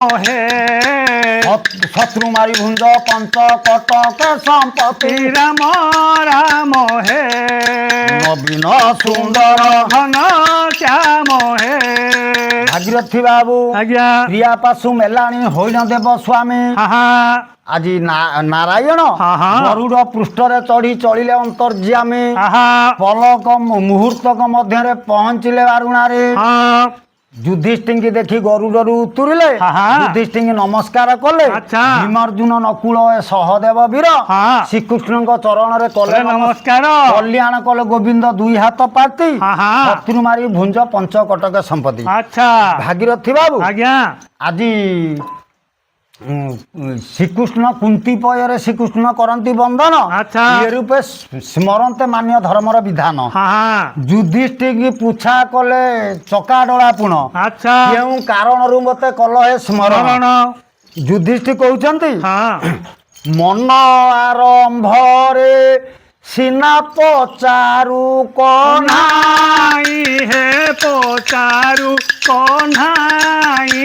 হে শত্রু মারি ভুঞ্জ পঞ্চ কটক সম্পত্তি রাম রাম হে নবীন সুন্দর ঘন শ্যাম হে। ভাগীরথী বাবু আজ্ঞା প্রিয়া ପାଶୁ ମେଲାଣି ହୋଇନ ଦେବ ସ୍ୱାମୀ ହାହା ଆଜି ନାରାୟଣ ହାହା ଗରୁଡ଼ ପୃଷ୍ଠରେ ଚଢ଼ି ଚଳିଲେ ଅନ୍ତର୍ଯାମୀ ହାହା ପଲକ ମୁହୂର୍ତ୍ତକ ମଧ୍ୟରେ ପହଞ୍ଚିଲେ ବାରୁଣାରେ ହଁ ଯୁଧିଷ୍ଠିଙ୍କୁ ଦେଖି ଗରୁଡ଼ରୁ ଉତୁରିଲେ ହାହା ଯୁଧିଷ୍ଠିଙ୍କୁ ନମସ୍କାର କଲେ ଆଚ୍ଛା ଭୀମାର୍ଜୁନ ନକୁଳ ଏ ସହଦେବ ବୀର ହଁ ଶ୍ରୀକୃଷ୍ଣଙ୍କ ଚରଣରେ କଲେ ନମସ୍କାର କଲ୍ୟାଣ କଲେ ଗୋବିନ୍ଦ ଦୁଇ ହାତ ପାତି ହାହା ଶତ୍ରୁ ମାରି ଭୁଞ୍ଜ ପଞ୍ଚ କଟକ ସମ୍ପତ୍ତି। ଆଚ୍ଛା ଭାଗୀରଥୀ ବାବୁ ଆଜ୍ଞା ଆଜି ଶ୍ରୀକୃଷ୍ଣ କୁନ୍ତୀ ପୟରେ ଶ୍ରୀକୃଷ୍ଣ କରନ୍ତି ବନ୍ଦନ ଆଚ୍ଛା ଏ ରୂପେ ସ୍ମରନ୍ତେ ମାନ୍ୟ ଧର୍ମର ବିଧାନ ହାହା ଯୁଧିଷ୍ଠିକି ପୁଛା କଲେ ଚକାଡୋଳା ପୁଣ ଆଚ୍ଛା କେଉଁ କାରଣରୁ ମତେ କଲ ହେ ସ୍ମରଣ ଶରଣ ଯୁଧିଷ୍ଠି କହୁଛନ୍ତି ହଁ ମନ ଆରମ୍ଭରେ ସିନା ପଚାରୁ କନା କହ୍ନାଇ হে ପଚାରୁ କହ୍ନାଇ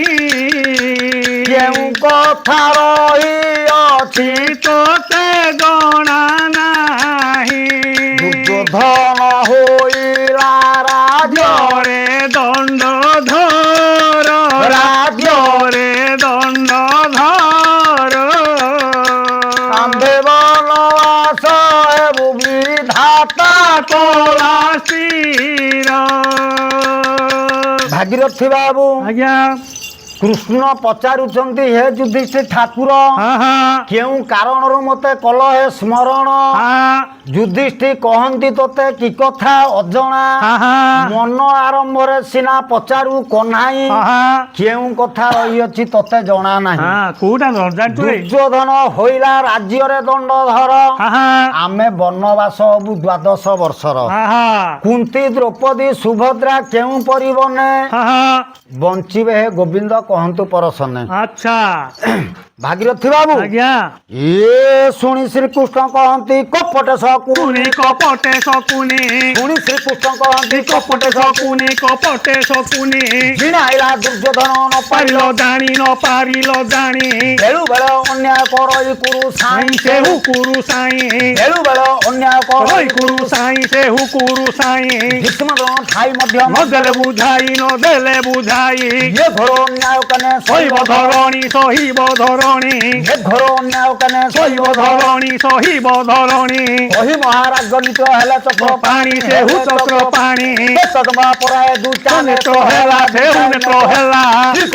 କେଉଁ କଥା ରହିଅଛି ତୋତେ ଜଣା ନାହିଁ ଦୁର୍ଯୋଧନ ହୋଇଲା ରାଜ୍ୟ ଜରେ ଦଣ୍ଡ ଧର ରାଜ୍ୟରେ ଜରେ ଦଣ୍ଡ ଧର କାନ୍ଧେ ବନବାସ ହେବୁ ବିଧାତା କଳା ଶିର। ଭାଗୀରଥୀ ବାବୁ ଆଜ୍ଞା କୃଷ୍ଣ ପଚାରୁଛନ୍ତି ହେ ଯୁଧିଷ୍ଠି ଠାକୁର ହଁ ହଁ କେଉଁ କାରଣରୁ ମତେ କଲ ହେ ସ୍ମରଣ ହଁ ଯୁଧିଷ୍ଠି କହନ୍ତି ତୋତେ କି କଥା ଅଜଣା ହଁ ମନ ଆରମ୍ଭରେ ସିନା ପଚାରୁ କହ୍ନାଇ ହଁ କେଉଁ କଥା ରହିଅଛି ତୋତେ ଜଣା ନାହିଁ ହଁ କୋଉଟା ଜାଣିଛୁ ଦୁର୍ଯ୍ୟୋଧନ ହୋଇଲା ରାଜ୍ୟରେ ଦଣ୍ଡଧର ଆମେ ବନବାସ ହବୁ 12 ବର୍ଷର କୁନ୍ତୀ ଦ୍ରୌପଦୀ ସୁଭଦ୍ରା କେଉଁ ପରିବନେ ବଞ୍ଚିବେ ହେ ଗୋବିନ୍ଦ କହନ୍ତୁ ପରସନେ। ଆଚ୍ଛା ଭାଗୀରଥୀ ବାବୁ ଆଜ୍ଞା ଇଏ ଶୁଣି ଶ୍ରୀକୃଷ୍ଣ କହନ୍ତି କପଟେ ଶକୁନି କପଟେ ଶକୁନି ଶୁଣି ଶ୍ରୀକୃଷ୍ଣ କହନ୍ତି କପଟେ ଶକୁନି କପଟେ ଶକୁନି ଜିଣାଇଲା ଦୁର୍ଯ୍ୟୋଧନ ନ ପାରିଲ ଜାଣି ନ ପାରିଲ ଜାଣି ବେଳୁ ବେଳ ଅନ୍ୟାୟ କରଇ କୁରୁ ସାଇଁ ସେହୁ କୁରୁ ସାଇଁ ବେଳୁ ବେଳ ଅନ୍ୟାୟ ରଇ କୁରୁ ସାଇଁ ସେହୁ କୁରୁ ସାଇଁ ଭୀଷ୍ମଦ୍ରୋଣ ଥାଇ ମଧ୍ୟ ନଦେଲେ ବୁଝାଇ ନଦେଲେ ବୁଝାଇ ଇଏ ଘୋର ଅନ୍ୟାୟ କନେ ସହିବ ଧରଣୀ ସହିବ ଧରଣୀ ଇଏ ଘୋର ଅନ୍ୟାୟ କନେ ସହିବ ଧରଣୀ ସହିବ ଧରଣୀ କହି ମହାରାଜ ଗଣିତ ହେଲା ଚକ୍ର ପାଣି ସେହୁ ଚକ୍ର ପାଣି ତଦମା ପରାଏ ଦୁଟା ନେତ୍ର ହେଲା ସେହୁ ନେତ୍ର ହେଲା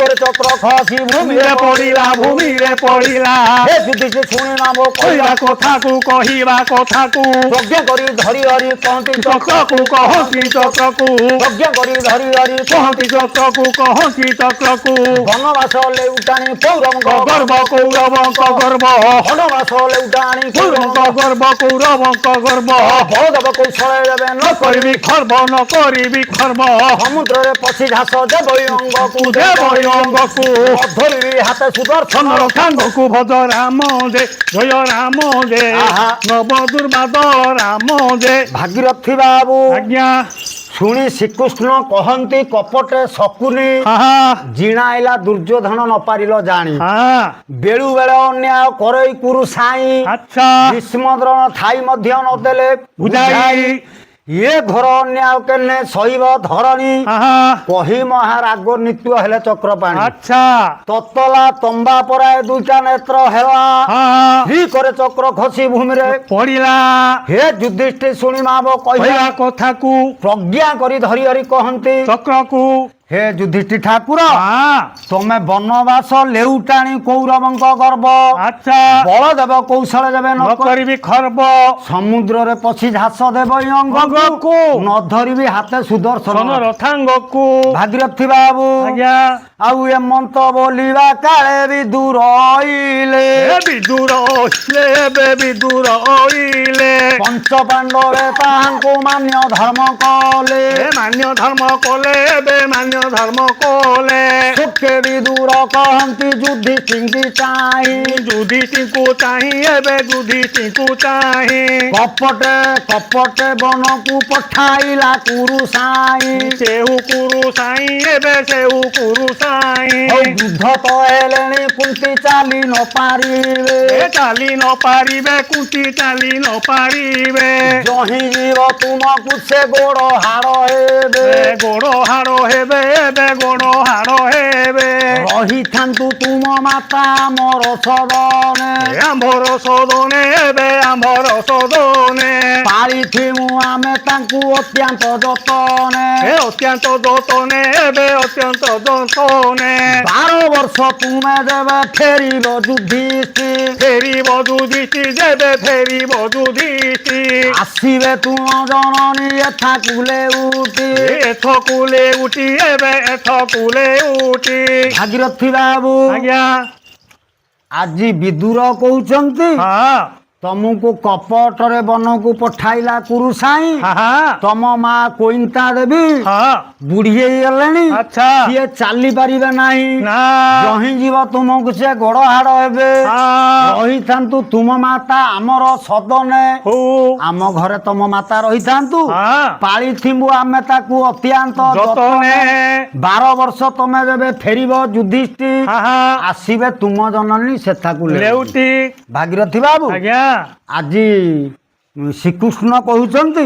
କରି ଚକ୍ର ଖସି ଭୂମିରେ ପଡ଼ିଲା ଭୂମିରେ ପଡ଼ିଲା ହେ ଯୁଧିଷ୍ଠିର ଶୁଣି ନାମ କହିବା କଥାକୁ କହିବା କଥାକୁ ଯଜ୍ଞ କରି ଧରି ହରି କହନ୍ତି ଚକ୍ରକୁ କହନ୍ତି ଚକ୍ରକୁ ଯଜ୍ଞ କରି ଧରି ହରି କହନ୍ତି ଚକ୍ରକୁ କହନ୍ତି ଚକ୍ରକୁ ବନବାସ ଲେଉଟାଣି କୌରବଙ୍କ ଗର୍ବ କୌରବଙ୍କ ଗର୍ବ ବନବାସ ଲେଉଟାଣି କୌରବଙ୍କ ଗର୍ବ କୌରବଙ୍କ ଗର୍ବ ବଳଦେବ କୌଶଳ ଦେବେ ନ କରିବି ଖର୍ବ ନ କରିବି ଖର୍ବ ସମୁଦ୍ରରେ ପଶି ଘାସ ଦେବଇ ଅଙ୍ଗକୁ ଦେବଇ ଅଙ୍ଗକୁ ଧରିବି ହାତେ ସୁଦର୍ଶନ ସମର ସାଙ୍ଗକୁ ଭଜ ରାମ ଦେ ଜୟ ରାମ ଦେ ଆହା। ନବ ଦୁର୍ବାଦ ରାମ ଦେ। ଭାଗୀରଥୀ ବାବୁ ଆଜ୍ଞା ଶୁଣି ଶ୍ରୀକୃଷ୍ଣ କହନ୍ତି କପଟେ ଶକୁନି ଜିଣାଇଲା ଦୁର୍ଯ୍ୟୋଧନ ନ ପାରିଲ ଜାଣି ବେଳୁ ବେଳେ ଅନ୍ୟାୟ କରଇ କୁରୁ ସାଇଁ ଆଚ୍ଛା ଭୀଷ୍ମଦ୍ରୋଣ ଥାଇ ମଧ୍ୟ ନଦେଲେ ବୁଝାଇ ଇଏ ଘୋର ଅନ୍ୟାୟ କେନେ ସହିବ ଧରଣୀ କହି ମହାରାଗ ନିତ୍ୟ ହେଲେ ଚକ୍ରପାଣି ଆଚ୍ଛା ତତଲା ତମ୍ବା ପରାଏ ଦୁଇଟା ନେତ୍ର ହେଲା କରି ଚକ୍ର ଖସି ଭୂମିରେ ପଡ଼ିଲା ହେ ଯୁଧିଷ୍ଠି ଶୁଣି ମାବ କହିବା କଥାକୁ ପ୍ରଜ୍ଞା କରି ଧରି ହରି କହନ୍ତି ଚକ୍ରକୁ ହେ ଯୁଧିଷ୍ଠି ଠାକୁର ତମେ ବନବାସ ଲେଉଟାଣି କୌରବଙ୍କ ଗର୍ବ ଆଚ୍ଛା ବଳଦେବ କୌଶଳ ଦେବେ ନ କରିବି ଖର୍ବ ସମୁଦ୍ରରେ ପଶି ଝାସ ଦେବ ଅଙ୍ଗକୁ ନ ଧରିବି ହାତେ ସୁଦର୍ଶନ ରଥାଙ୍ଗକୁ ଭାଗୀରଥୀ ବାବୁ ଆଜ୍ଞା ଆଉ ଏମନ୍ତ ବୋଲିବା କାଳେ ବିଦୁର ଅଇଲେ ବିଦୁର ଅଇଲେ ଏବେ ବିଦୁର ଅଇଲେ ପଞ୍ଚ ପାଣ୍ଡବେ ତାହାଙ୍କୁ ମାନ୍ୟ ଧର୍ମ କଲେ ମାନ୍ୟ ଧର୍ମ କଲେ ଏବେ ମାନ୍ୟ ଧର୍ମ କଲେ ଶୋକେ ବିଦୁର କହନ୍ତି ଯୁଧିଷ୍ଠିଙ୍କୁ ଚାହିଁ ଯୁଧିଷ୍ଠିଙ୍କୁ ଚାହିଁ ଏବେ ଯୁଧିଷ୍ଠିଙ୍କୁ ଚାହିଁ କପଟେ କପଟେ ବନକୁ ପଠାଇଲା କୁରୁ ସାଇଁ ସେହୁ କୁରୁ ସାଇଁ ଏବେ ସେହୁ କୁରୁ ସାଇଁ ଯୁଦ୍ଧ ତ ହେଲେଣି କୁନ୍ତି ଚାଲି ନ ପାରିବେ ଚାଲି ନ ପାରିବେ କୁନ୍ତି ଚାଲି ନ ପାରିବେ ଜହିଁ ଯିବ ତୁମକୁ ସେ ଗୋଡ଼ ହାଡ଼ ହେବେ ଗୋଡ଼ ହାଡ଼ ହେବେ ଏବେ ଗୋଡ଼ ହାଡ଼ ହେବେ ରହିଥାନ୍ତୁ ତୁମ ମାତା ଆମର ସଦନେ ଆମ୍ଭର ସଦନେ ଏବେ ଆମ୍ଭର ସଦନେ ପାଳିଥିମୁ ଆମେ ତାଙ୍କୁ ଅତ୍ୟନ୍ତ ଯତନେ ଅତ୍ୟନ୍ତ ଯତନେ ଏବେ ଅତ୍ୟନ୍ତ ଯତନେ 12 ବର୍ଷ ତୁମେ ଦେବେ ଫେରିବ ଯୁଧିଷ୍ଠି ଫେରିବ ଯୁଧିଷ୍ଠି ଯେବେ ଫେରିବ ଯୁଧିଷ୍ଠି ଆସିବେ ତୁମ ଜନନୀ ଏଠାକୁ ଲେଉଟି ଏଥକୁ ଲେଉଟି ଏବେ ଏଥକୁ ଲେଉଟି ଭାଗୀରଥୀ ବାବୁ ଆଜ୍ଞା ଆଜି ବିଦୁର କହୁଛନ୍ତି ହଁ ତମକୁ କପଟରେ ବନକୁ ପଠାଇଲା କୁରୁ ସାଇଁ ତମ ମା କୋଇନ୍ତା ଦେବୀ ବୁଢୀ ହେଇଗଲେଣି ଆଚ୍ଛା ସିଏ ଚାଲି ପାରିବେ ନାହିଁ ନା ରହି ଯିବ ତୁମକୁ ସେ ଗୋଡ଼ ହାଡ଼ ହେବେ ରହିଥାନ୍ତୁ ତୁମ ମାତା ଆମର ସଦନେ ଆମ ଘରେ ତମ ମାତା ରହିଥାନ୍ତୁ ପାଳିଥିବୁ ଆମେ ତାକୁ ଅତ୍ୟନ୍ତ ଯତନେ 12 ବର୍ଷ ତମେ ଯେବେ ଫେରିବ ଯୁଧିଷ୍ଠି ଆସିବେ ତୁମ ଜନନୀ ସେଠାକୁ ଲେଉଟି ଭାଗୀରଥୀ ବାବୁ ଆଜ୍ଞା ଆଜି ଶ୍ରୀକୃଷ୍ଣ କହୁଛନ୍ତି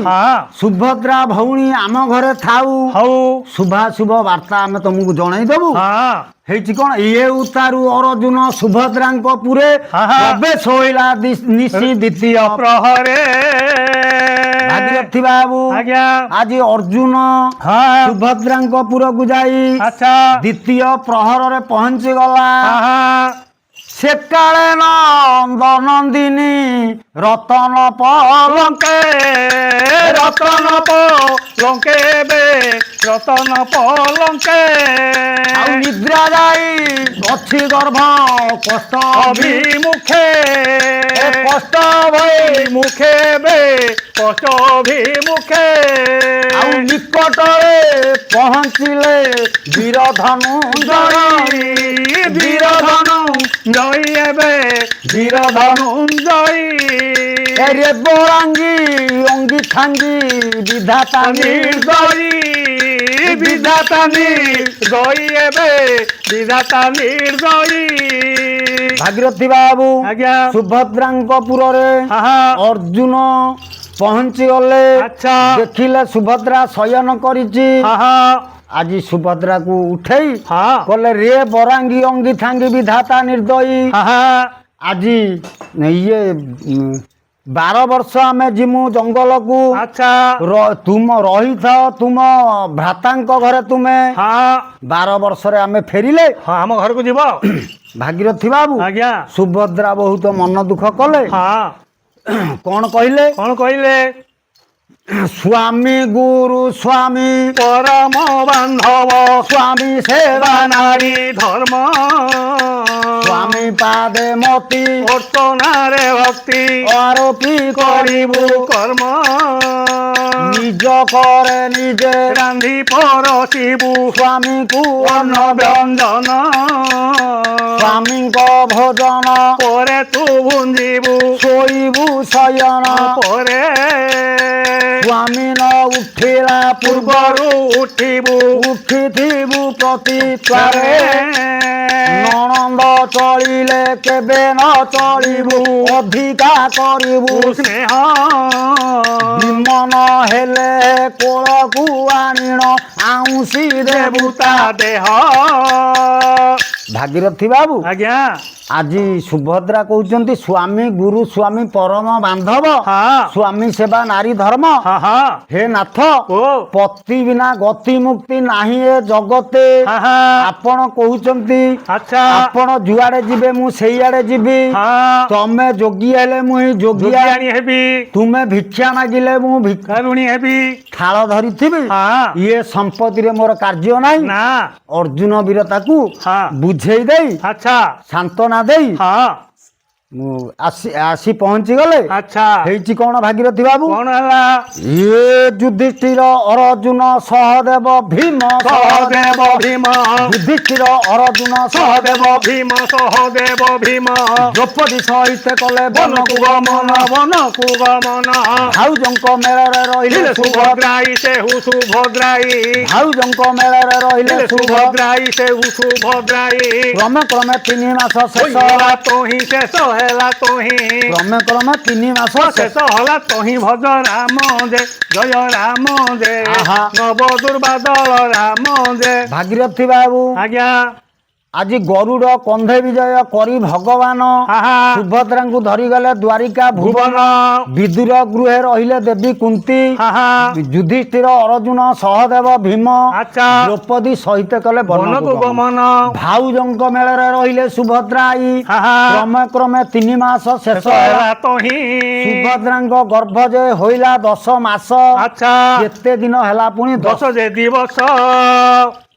ସୁଭଦ୍ରା ଭଉଣୀ ଆମ ଘରେ ଥାଉ ଶୁଭାଶୁଭ ବାର୍ତ୍ତା ଆମେ ତମକୁ ଜଣେଇଦବୁ ହେଇଛି କଣ ଇଏ ଉତାରୁ ଅର୍ଜୁନ ସୁଭଦ୍ରାଙ୍କ ପୁରେ ପ୍ରବେଶ ହୋଇଲା ନିଶି ଦ୍ୱିତୀୟ ପ୍ରହରେ ଭାଗୀରଥୀ ବାବୁ ଆଜି ଅର୍ଜୁନ ସୁଭଦ୍ରାଙ୍କ ପୁରକୁ ଯାଇ ଦ୍ୱିତୀୟ ପ୍ରହରରେ ପହଞ୍ଚିଗଲା ସେକାଳେ ନନ୍ଦନନ୍ଦିନୀ ରତନ ପଲଙ୍କେ ରତନ ପଲଙ୍କେ ବେ ରତନ ପଲଙ୍କେ ଆଉ ନିଦ୍ରା ଯାଇ ଅଛି ଗର୍ଭ କଷ୍ଟ ଅଭିମୁଖେ କଷ୍ଟ ଭଇ ମୁଖେ ବେ କଷ୍ଟ ଅଭିମୁଖେ ଆଉ ନିକଟରେ ପହଞ୍ଚିଲେ ବୀର ଧନୁଞ୍ଜୟ ବୀର ଧନୁଞ୍ଜୟ ଏବେ ବୀର ଧନୁଞ୍ଜୟ রে বরাঙ্গি অঙ্গি খাঙ্গি বিধাতা নির্দয়ী বিধাতা নির্দয়ী ଏବେ বিধাতা নির্দয়ী ভাগীরথী বাবু আজ্ঞা সুভদ্রাঙ্ক পুରରେ অর্জুন ପହଞ୍ଚି ଗଲେ ଦେଖିଲେ ସୁଭଦ୍ରା ଶୟନ କରିଛି ଆଜି ସୁଭଦ୍ରାକୁ ଉଠେଇ କହିଲେ ରେ ବରାଙ୍ଗୀ ଅଙ୍ଗି ଥାଙ୍ଗି ବିଧାତା ନିର୍ଦୟୀ ଆଜି ଇଏ 12 ବର୍ଷ ଆମେ ଯିମୁ ଜଙ୍ଗଲକୁ ତୁମ ରହିଥାଅ ତୁମ ଭ୍ରାତାଙ୍କ ଘରେ ତୁମେ 12 ବର୍ଷରେ ଆମେ ଫେରିଲେ ଆମ ଘରକୁ ଯିବ ଭାଗୀରଥୀ ବାବୁ ଆଜ୍ଞା ସୁଭଦ୍ରା ବହୁତ ମନ ଦୁଃଖ କଲେ କଣ କହିଲେ ସ୍ୱାମୀ ଗୁରୁ ସ୍ୱାମୀ ପରମ ବାନ୍ଧବ ସ୍ୱାମୀ ସେବା ନାରୀ ଧର୍ମ ସ୍ୱାମୀ ପାଦେ ମତି ଅର୍ଚ୍ଚନାରେ ଭକ୍ତି ଆରୋପି କରିବୁ କର୍ମ ନିଜ କରେ ନିଜେ ରାନ୍ଧି ପରସିବୁ ସ୍ୱାମୀକୁ ଅନ୍ନ ବ୍ୟଞ୍ଜନ ସ୍ୱାମୀଙ୍କ ଭୋଜନ ପରେ ତୁ ଭୁଞ୍ଜିବୁ ଶୋଇବୁ ଶୟନ ପରେ ସ୍ୱାମୀ ନ ଉଠିଲା ପୂର୍ବରୁ ଉଠିବୁ ଉଠିଥିବୁ ପ୍ରତି ତ୍ୱାରେ ନଣନ୍ଦ ଚଳିଲେ କେବେ ନ ଚଳିବୁ ଅଧିକା କରିବୁ ସ୍ନେହ ବିମନ ହେଲେ କୋଳକୁ ଆଣିଣ ଆଉଁସି ଦେବୁ ତା ଦେହ ଭାଗୀରଥୀ ବାବୁ ଆଜ୍ଞା ଆଜି ସୁଭଦ୍ରା କହୁଛନ୍ତି ସ୍ୱାମୀ ଗୁରୁ ସ୍ୱାମୀ ପରମ ବାନ୍ଧବ ସ୍ୱାମୀ ସେବା ନାରୀ ଧର୍ମ ହେ ନାଥ ପତି ବିନା ଗତି ମୁକ୍ତି ନାହିଁ ଏ ଜଗତେ ଆପଣ କହୁଛନ୍ତି ଆପଣ ଯୁଆଡେ ଯିବେ ମୁଁ ସେଇଆଡେ ଯିବି ତମେ ଯୋଗୀ ହେଲେ ମୁଁ ଯୋଗିଆଣୀ ହେବି ତୁମେ ଭିକ୍ଷା ମାଗିଲେ ମୁଁ ଭିକ୍ଷାରୁଣୀ ହେବି ଥାଳ ଧରିଥିବି ଇଏ ସମ୍ପତ୍ତିରେ ମୋର କାର୍ଯ୍ୟ ନାହିଁ ଅର୍ଜୁନ ବୀର ତାକୁ ବୁଝେଇ ଦେଇ ସାନ୍ତ୍ୱନା ଦେଇ ଆସି ପହଞ୍ଚିଗଲେ ଆଚ୍ଛା ହେଇଛି କଣ ଭାଗୀରଥୀ ବାବୁ? କଣ ହେଲା? ଇଏ ଯୁଧିଷ୍ଠିର ଅର୍ଜୁନ ସହଦେବ ଭୀମ ସହଦେବ ଭୀମ ଯୁଧିଷ୍ଠିର ଅର୍ଜୁନ ସହଦେବ ଭୀମ ସହଦେବ ଭୀମ ଦ୍ରୌପଦୀ ସହିତ କଲେ ବନକୁ ଗମନ ବନକୁ ଗମନ ଭାଉଜଙ୍କ ମେଳରେ ରହିଲେ ସୁଭଦ୍ରାଇ ସେହୁ ସୁଭଦ୍ରାଇ ଭାଉଜଙ୍କ ମେଳରେ ରହିଲେ ସୁଭଦ୍ରାଇ ସେହୁ ସୁଭଦ୍ରାଇ କ୍ରମେ କ୍ରମେ 3 ମାସ ଶେଷ ହେଲା ତୋହି ଶେଷ ହେଲା ତୋହି କ୍ରମେ କ୍ରମେ 3 ମାସ ଶେଷ ହେଲା ତୋହି ଭଜ ରାମ ଦେ ଜୟ ରାମ ଦେ ଆହା। ନବ ଦୁର୍ବାଦଳ ରାମ ଦେ। ଭାଗୀରଥୀ ବାବୁ ଆଜ୍ଞା ଆଜି ଗରୁଡ଼ କନ୍ଧେ ବିଜୟ କରି ଭଗବାନ ଆହା ସୁଭଦ୍ରାଙ୍କୁ ଧରିଗଲେ ଦ୍ୱାରିକା ଭୁବନ ଭୁବନ ବିଦୁର ଗୃହେ ରହିଲେ ଦେବୀ କୁନ୍ତୀ ଆହା ଯୁଧିଷ୍ଠିର ଅର୍ଜୁନ ସହଦେବ ଭୀମ ଆଚ୍ଛା ଦ୍ରୌପଦୀ ସହିତ କଲେ ବନକୁ ଗମନ ଭାଉଜଙ୍କ ମେଳରେ ରହିଲେ ସୁଭଦ୍ରାଇ ଆହା କ୍ରମେ କ୍ରମେ 3 ମାସ ଶେଷ ଶେଷ ହେଲା ତୋହି ସୁଭଦ୍ରାଙ୍କ ଗର୍ଭ ଯେ ହୋଇଲା 10 ମାସ ଆଚ୍ଛା କେତେ ଦିନ ହେଲା ପୁଣି 10 ଦଶ ଯେ ଦିବସ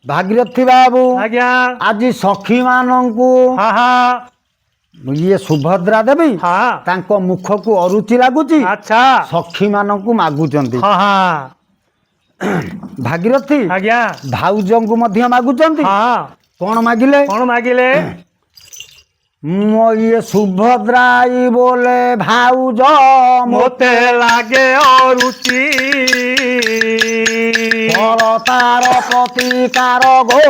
ଭାଗୀରଥୀ ବାବୁ ଆଜ୍ଞା ଆଜି ସଖୀ ମାନଙ୍କୁ ଆହା ଇଏ ସୁଭଦ୍ରା ଦେବୀ ହଁ ତାଙ୍କ ମୁଖକୁ ଅରୁଚି ଲାଗୁଛି ଆଚ୍ଛା ସଖୀ ମାନଙ୍କୁ ମାଗୁଛନ୍ତି ହଁ ହଁ ଭାଗୀରଥୀ ଆଜ୍ଞା ଭାଉଜଙ୍କୁ ମଧ୍ୟ ମାଗୁଛନ୍ତି ହଁ କଣ ମାଗିଲେ କଣ ମାଗିଲେ? ମୋ ଇଏ ସୁଭଦ୍ରାଇ ବୋଲେ ଭାଉଜ ମୋତେ ଲାଗେ ଅରୁଚି ତାର ପ୍ରତିକାର ଗୋ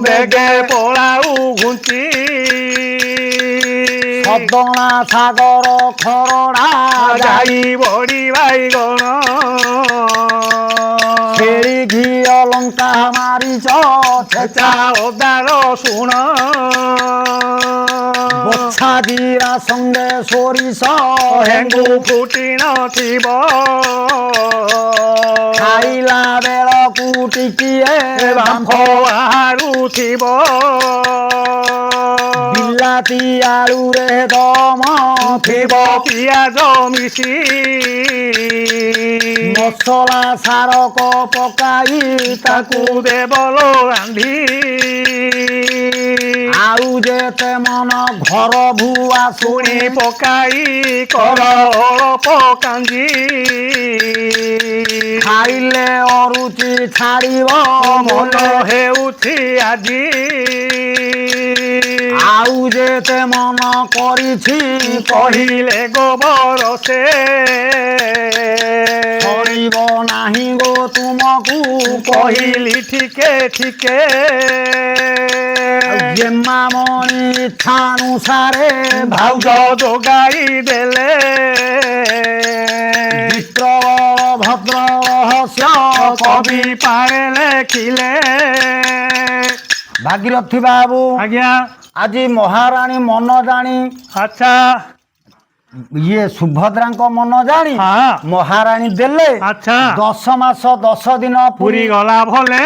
ବେଗେ ପଳାଉ ଘୁଞ୍ଚି ସଦଣା ସାଗର ଖରଣା ଯାଇ ବଢି ବାଇଗଣ ଛେଳି ଘିଅ ଲଙ୍କା ମାରିଛ ଛେଚା ଅଦାର ଶୁଣ ବଛା ଜିରା ସଙ୍ଗେ ସୋରିଷ ହେଙ୍ଗୁ ଫୁଟି ନଥିବ ଖାଇଲା ବେଳକୁ ଟିକିଏ ବାମ୍ଫ ବାହାରୁଥିବ ବିଲାତି ଆଳୁରେ ଦମ ଥିବ ପିଆଜ ମିଶି ମସଲା ସାରକ ପକାଇ ତାକୁ ଦେବଲୋ ରାନ୍ଧି ଆଉ ଯେତେ ମନ ଘର ଭୁଆ ଶୁଣି ପକାଇ କର ଅଳପ କାଞ୍ଜି ଖାଇଲେ ଅରୁଚି ଛାଡ଼ିବ ମନ ହେଉଛି ଆଜି ଆଉ ଯେତେ ମନ କରିଛି କହିଲେ ଗୋବର ସେ ସରିବ ନାହିଁ ଗୋ ତୁମକୁ କହିଲି ଠିକେ ଠିକେ ଜେମାମଣି ଇଚ୍ଛାନୁସାରେ ଭାଉଜ ଯୋଗାଇ ଦେଲେ ଭଦ୍ର ରହସ୍ୟ କବି ପାରେ ଲେଖିଲେ। ଭାଗୀରଥୀ ବାବୁ ଆଜ୍ଞା ଆଜି ମହାରାଣୀ ମନ ଜାଣି ଆଚ୍ଛା ଇଏ ସୁଭଦ୍ରାଙ୍କ ମନ ଜାଣି ହଁ ମହାରାଣୀ ଦେଲେ ଆଚ୍ଛା 10 ମାସ 10 ଦିନ ପୁରୀ ଗଲା ଭଲେ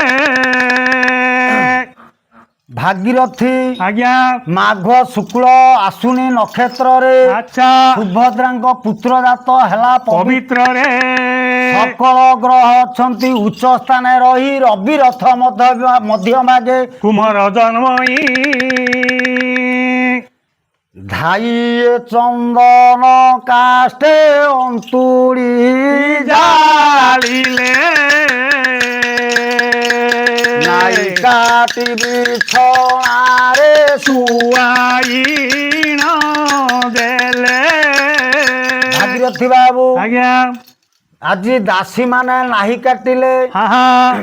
ଭାଗୀରଥୀ ଆଜ୍ଞା ମାଘ ଶୁକ୍ଳ ଆଶ୍ୱିନ ନକ୍ଷତ୍ରରେ ଆଚ୍ଛା ସୁଭଦ୍ରାଙ୍କ ପୁତ୍ର ଜାତ ହେଲା ପବିତ୍ରରେ ସକଳ ଗ୍ରହ ଅଛନ୍ତି ଉଚ୍ଚ ସ୍ଥାନରେ ରହି ରବି ରଥ ମଧ୍ୟ ଭାଗେ କୁମାର ଜନ୍ମଇ ଧାଇ ଚନ୍ଦନ କାଷ୍ଟେ ଅନ୍ତୁଳି ଜାଳିଲେ ନାଇ କାଟି ବିଛଣାରେ ଶୁଆଇଣ ଦେଲେ। ଭାଗୀରଥୀ ବାବୁ ଆଜ୍ଞା ଆଜି ଦାସୀ ମାନେ ନାହିଁ କାଟିଲେ ହଁ ହଁ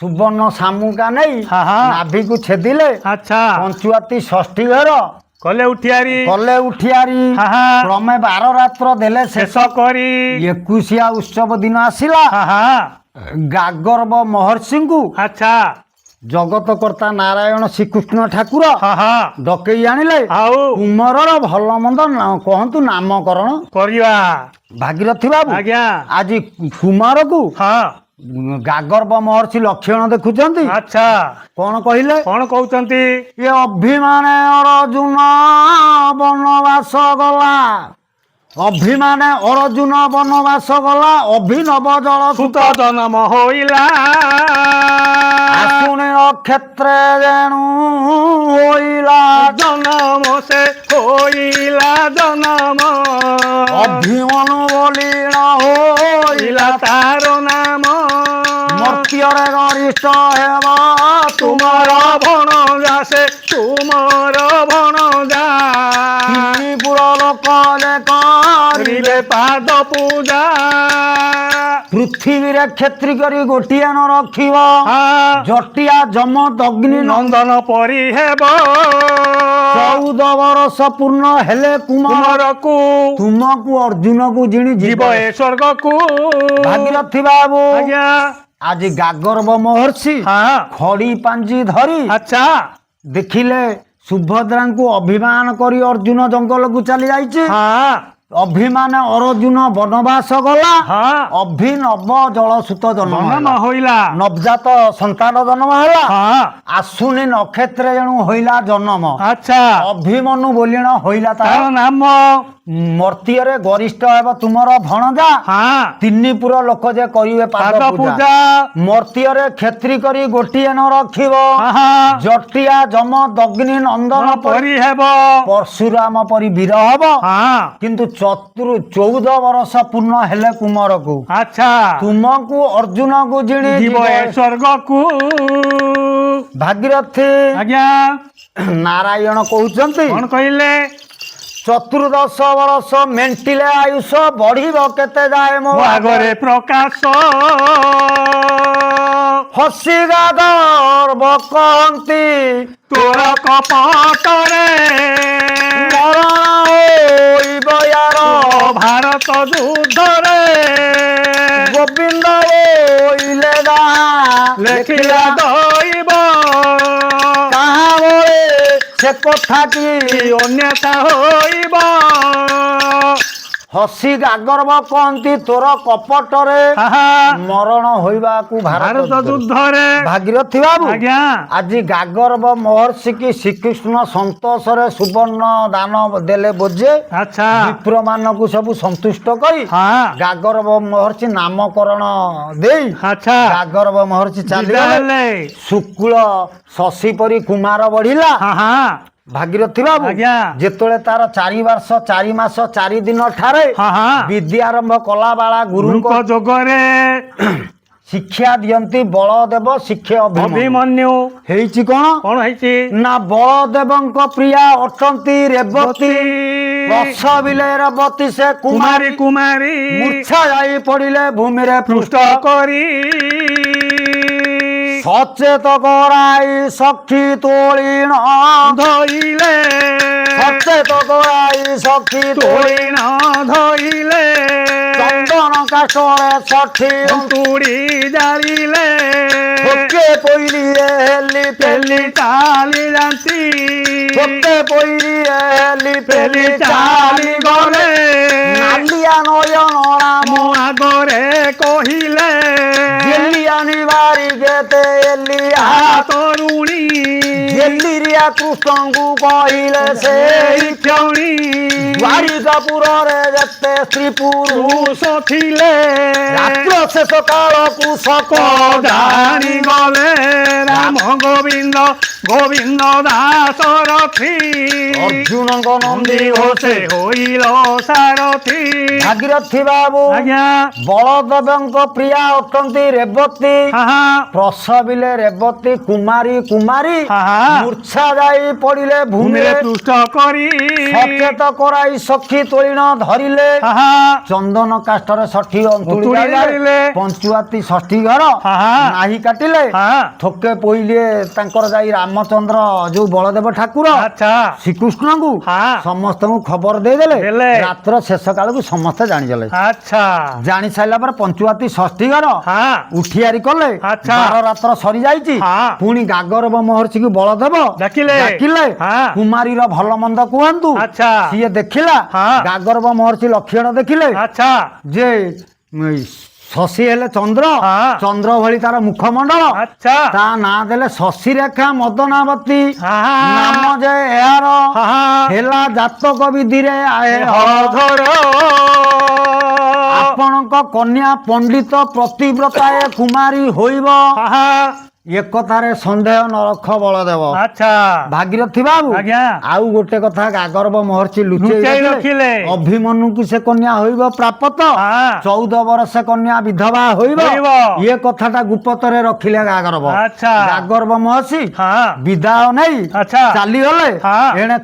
ସୁବର୍ଣ୍ଣ ଶାମୁକା ନେଇ ହଁ ହଁ ନାଭିକୁ ଛେଦିଲେ ଆଚ୍ଛା ପଞ୍ଚୁଆତି ଷଷ୍ଠୀ ଘର କଲେ ଉଠିଆରି କଲେ ଉଠିଆରି ହଁ ହଁ କ୍ରମେ 12 ରାତ୍ର ଦେଲେ ଶେଷ କରି 21 ଉତ୍ସବ ଦିନ ଆସିଲା ହଁ ହଁ ଗାଗର୍ବ ମହର୍ଷିଙ୍କୁ ଆଚ୍ଛା ଜଗତକର୍ତ୍ତା ନାରାୟଣ ଶ୍ରୀକୃଷ୍ଣ ଠାକୁର ହଁ ହଁ ଡକେଇ ଆଣିଲେ ଆଉ କୁମରର ଭଲ ମନ୍ଦ କହନ୍ତୁ ନାମକରଣ କରିବା। ଭାଗୀରଥୀ ବାବୁ ଆଜ୍ଞା ଆଜି କୁମାରକୁ ହଁ ଗାଗର୍ବ ମହର୍ଷି ଲକ୍ଷଣ ଦେଖୁଛନ୍ତି ଆଚ୍ଛା କଣ କହିଲେ କଣ କହୁଛନ୍ତି? ଏ ଅଭିମାନେ ଅର୍ଜୁନ ବନବାସ ଗଲା ଅଭିମାନେ ଅର୍ଜୁନ ବନବାସ ଗଲା ଅଭିନବ ଜଳ ସୁତ ଜନ୍ମ ହୋଇଲା ଆସୁଣି ନକ୍ଷତ୍ରେ ଯେଣୁ ହୋଇଲା ଜନ୍ମ ସେ হইলা জনম অভিমনু বলিণ হইলা তার নাম মর্ত্যরে গরিষ্ঠ হেব তুমর ভণ যাসে তুমর ভণ যা পুর লোক যে করিবে পাদ পূজা পৃথিবীরে ক্ষেত্রী କରି ଗୋଟିଏ ନ ରଖିବ ଜଟିଆ ଯମ ଦଗ୍ନି ନନ୍ଦନ ପରି ହେବ 14 ବର୍ଷ ପୂର୍ଣ୍ଣ ହେଲେ କୁମରକୁ ତୁମକୁ ଅର୍ଜୁନକୁ ଜିଣି ଯିବ ଏ ସ୍ୱର୍ଗକୁ ଭାଗୀରଥୀ ବାବୁ ଆଜ୍ଞା ଆଜି ଗାଗର୍ବ ମହର୍ଷି ଖଡି ପାଞ୍ଜି ଧରି ଆଚ୍ଛା ଦେଖିଲେ ସୁଭଦ୍ରାଙ୍କୁ ଅଭିମାନ କରି ଅର୍ଜୁନ ଜଙ୍ଗଲକୁ ଚାଲି ଯାଇଛି ଅଭିମାନ ଅର୍ଜୁନ ବନବାସ ଗଲା ଅଭିନବ ଜଳସୂତ ଜନ୍ମ ହୋଇଲା ନବଜାତ ସନ୍ତାନ ଜନ୍ମ ହେଲା ଆସୁନି ନକ୍ଷତ୍ର ଜଣୁ ହୋଇଲା ଜନ୍ମ ଆଚ୍ଛା ଅଭିମନୁ ବୋଲିଣ ହୋଇଲା ତାର ନାମ ମର୍ତ୍ତ୍ୟରେ ଗରିଷ୍ଠ ହେବ ତୁମର ଭଣଜା ତିନି ପୁର ଲୋକ ଯେ କରିବେ ପାଦ ପୂଜା ମର୍ତ୍ତ୍ୟରେ କ୍ଷେତ୍ରୀ କରି ଗୋଟିଏ ନ ରଖିବ ଜଟିଆ ଯମ ଦଗ୍ନି ନନ୍ଦନ ପରି ହେବ ପରଶୁରାମ ପରି ବୀର ହବ କିନ୍ତୁ 14 ବର୍ଷ ପୂର୍ଣ୍ଣ ହେଲେ କୁମରକୁ ଆଚ୍ଛା ତୁମକୁ ଅର୍ଜୁନକୁ ଜିଣି ଯିବ ଏ ସ୍ୱର୍ଗକୁ ଭାଗୀରଥୀ ଆଜ୍ଞା ନାରାୟଣ କହୁଛନ୍ତି କଣ କହିଲେ 14 ବର୍ଷ ମେଣ୍ଟିଲେ ଆୟୁଷ ବଢିବ କେତେ ଯାଏ ମୋ ଆଗରେ ପ୍ରକାଶ ହସି ଗାଗର୍ବ କହନ୍ତି ତୋର କପଟରେ ମରଣ ହୋଇବ ୟାର ଭାରତ ଯୁଦ୍ଧରେ ଗୋବିନ୍ଦ ଓଇଲେ ଲେଖିଲା ଦଇବ କାହା ବଳେ ସେ କଥାଟି ଅନ୍ୟଥା ହୋଇବ ହସି ଗାଗର୍ବ କହନ୍ତି ତୋର କପଟରେ ମରଣ ହୋଇବାକୁ ଭାରତ ଯୁଦ୍ଧରେ ଭାଗୀରଥୀ ବାବୁ ଆଜ୍ଞା ଆଜି ଗାଗର୍ବ ମହର୍ଷି କି ଶ୍ରୀକୃଷ୍ଣ ସନ୍ତୋଷରେ ସୁବର୍ଣ୍ଣ ଦାନ ଦେଲେ ବୋଝେ ଆଚ୍ଛା ବିପ୍ର ମାନଙ୍କୁ ସବୁ ସନ୍ତୁଷ୍ଟ କରି ଗାଗର୍ବ ମହର୍ଷି ନାମକରଣ ଦେଇ ଆଚ୍ଛା ଗାଗର୍ବ ମହର୍ଷି ଚାଲିଗଲେ ଶୁକ୍ଳ ଶଶୀ ପରି କୁମାର ବଢିଲା ଭାଗୀରଥୀ ବାବୁ ଯେତେବେଳେ ତାର 4 ବର୍ଷ 4 ମାସ 4 ଦିନ ଠାରେ ବିଦ୍ୟା ଆରମ୍ଭ କଲା ବାଳା ଗୁରୁଙ୍କ ଯୋଗରେ ଶିକ୍ଷା ଦିଅନ୍ତି ବଳଦେବ ଶିକ୍ଷା ଅଭିମନ୍ୟୁ ହେଇଛି କଣ ହେଇଛି ନା ବଳଦେବଙ୍କ ପ୍ରିୟା ଅଟନ୍ତି ରେବତୀ ପ୍ରସବିଲେ ରେବତୀ ସେ କୁମାରୀ ମୂର୍ଚ୍ଛା ଯାଇ ପଡିଲେ ଭୂମିରେ ପୃଷ୍ଠ କରି ସଚେତ କରାଇ ସଖୀ ତୋଳିଣ ଧଇଲେ ସଚେତ କରାଇ ସଖୀ ତୋଳିଣ ଧଇଲେ ଚନ୍ଦନ କାଠରେ ଷଠି ତୁଡ଼ି ଜାଳିଲେ ଥୋକେ ପଇଲିରେ ହେଲି ପେଲି ଚାଲି ଯାନ୍ତି ଥୋକେ ପଇଲିରେ ହେଲି ପେଲି ଚାଲି ଗଲେ ନାଲିଆ ନୟନ ରାମ ଆଗରେ କହିଲେ ଆଣିବାରି ଗେତେ ଏଲିଆ ତରୁଣୀ ଏଲିରିଆ କୃଷ୍ଣଙ୍କୁ କହିଲେ ସେଇ କ୍ଷଣି ଦ୍ୱାରିକାପୁରରେ ଯେତେ ସ୍ତ୍ରୀ ପୁରୁଷ ଥିଲେ ରାତ୍ର ଶେଷ କାଳକୁ ସକଳ ଜାଣିଗଲେ ରାମ ଗୋବିନ୍ଦ ଗୋବିନ୍ଦ ଦାସରଥୀ ଅର୍ଜୁନଙ୍କ ନନ୍ଦୀ ଘୋଷେ ହୋଇଲ ସାରଥୀ ଭାଗୀରଥୀ ବାବୁ ଆଜ୍ଞା ବଳଦେବଙ୍କ ପ୍ରିୟା ଅଟନ୍ତି ରେବତୀ ପ୍ରସବିଲେ ରେବତୀ କୁମାରୀ ମୂର୍ଚ୍ଛା ଯାଇ ପଡିଲେ ଭୂମିରେ ପୃଷ୍ଠ କରି ସଚେତ କରାଇ ସଖୀ ତୋଳିଣ ଧରିଲେ ଚନ୍ଦନ କାଷ୍ଠରେ ଷଠି ଅନ୍ତୁଳି ଜାଳିଲେ ପଞ୍ଚୁଆତି ଷଷ୍ଠୀ ଘର ନାହିଁ କାଟିଲେ ଥୋକେ ପଇଲେ ତାଙ୍କର ଯାଇ ରାମଚନ୍ଦ୍ର ଯୋଉ ବଳଦେବ ଠାକୁର ଶ୍ରୀକୃଷ୍ଣଙ୍କୁ ସମସ୍ତଙ୍କୁ ଖବର ଦେଇଦେଲେ ରାତ୍ର ଶେଷ କାଳକୁ ସମସ୍ତେ ଜାଣିଗଲେ ଜାଣି ସାରିଲା ପରେ ପଞ୍ଚୁଆତି ଷଷ୍ଠୀ ଘର ଉଠିଆରି କଲେ 12 ରାତ୍ର ସରି ଯାଇଛି ପୁଣି ଗାଗର୍ବ ମହର୍ଷିକୁ ବଳଦେବ ଡାକିଲେ କୁମାରୀର ଭଲ ମନ୍ଦ କୁହନ୍ତୁ ସିଏ ଦେଖିଲା ଗାଗର୍ବ ମହର୍ଷି ଲକ୍ଷଣ ଦେଖିଲେ ଯେ ଶଶୀ ହେଲେ ଚନ୍ଦ୍ର ଚନ୍ଦ୍ର ଭଳି ତାର ମୁଖମଣ୍ଡଳ ତା ନାଁ ଦେଲେ ଶଶୀ ରେଖା ମଦନାବତୀ ନାମ ଯେ ଏହାର ହେଲା ଜାତକ ବିଧିରେ ଆପଣଙ୍କ କନ୍ୟା ପଣ୍ଡିତ ପ୍ରତିବ୍ରତାଏ କୁମାରୀ ହୋଇବ ଏ କଥାରେ ସନ୍ଦେହ ନ ରଖ ବଳଦେବ। ଆଚ୍ଛା ଭାଗୀରଥୀ ବାବୁ ଆଜ୍ଞା ଆଉ ଗୋଟେ କଥା ଗାଗର୍ବ ମହର୍ଷି ଲୁଚେଇ ଲୁଚେଇ ରଖିଲେ। ଅଭିମନ୍ୟୁକୁ ସେ କନ୍ୟା ହୋଇବ ପ୍ରାପତ, ହଁ। 14 ବର୍ଷ କନ୍ୟା ବିଧବା ହୋଇବ। ହୋଇବ। ଇଏ କଥାଟା ଗୁପ୍ତରେ ରଖିଲେ ଗାଗର୍ବ। ଆଚ୍ଛା ଗାଗର୍ବ ମହର୍ଷି ହଁ ବିଦାୟ ନେଇ ଆଚ୍ଛା ଚାଲିଗଲେ। ହଁ। ଏଣେ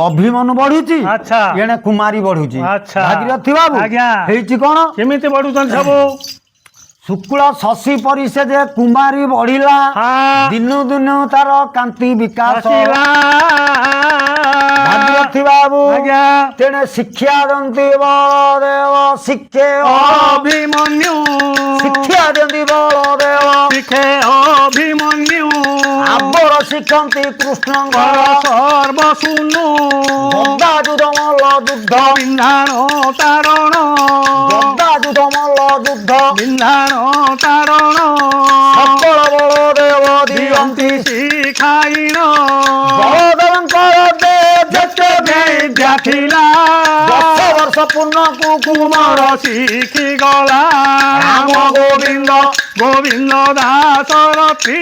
ଅଭିମନ୍ୟୁ ବଢୁଛି, ଆଚ୍ଛା ଏଣେ କୁମାରୀ ବଢୁଛି। ଆଚ୍ଛା ଭାଗୀରଥୀ ବାବୁ ଆଜ୍ଞା ହେଇଛି କଣ? କେମିତି ବଢୁଛନ୍ତି ସବୁ? ଶୁକ୍ଳ ଶଶୀ ପରି ସେ ଯେ କୁମାରୀ ବଢିଲା, ହଁ ଦିନୁ ଦିନୁ ତାର କାନ୍ତି ବିକାଶ। ଆସିଲା ଭାଗୀରଥୀ ବାବୁ ଆଜ୍ଞା ତେଣେ ଶିକ୍ଷା ଦିଅନ୍ତି ବଳଦେବ ଶିକ୍ଷେ ଅଭିମନ୍ୟୁ ଶିକ୍ଷା ଦିଅନ୍ତି ବଳଦେବ ଶିଖେ ଅଭିମନ୍ୟୁ ଆବର ଶିଖନ୍ତି କୃଷ୍ଣଙ୍କର ସର୍ବ ଶୁଣୁ ଗଦା ଯୁଦ୍ଧ ମଲ୍ଲ ଯୁଦ୍ଧ ବିନ୍ଧାଣ ତାରଣ ଗଦା ଯୁଦ୍ଧ ମଲ୍ଲ ଯୁଦ୍ଧ ବିନ୍ଧାଣ ତାରଣ ସକଳ ବଳଦେବ ଦିଅନ୍ତି ଦିଅନ୍ତି। ଶିଖାଇଣ ବଳଦେବଙ୍କର ଯେତେ ବିଦ୍ୟା ଥିଲା 10 ବର୍ଷ ପୂର୍ଣ୍ଣକୁ କୁମାର ଶିଖି ଗଲା ରାମ ଗୋବିନ୍ଦ ଗୋବିନ୍ଦ ଦାସରଥୀ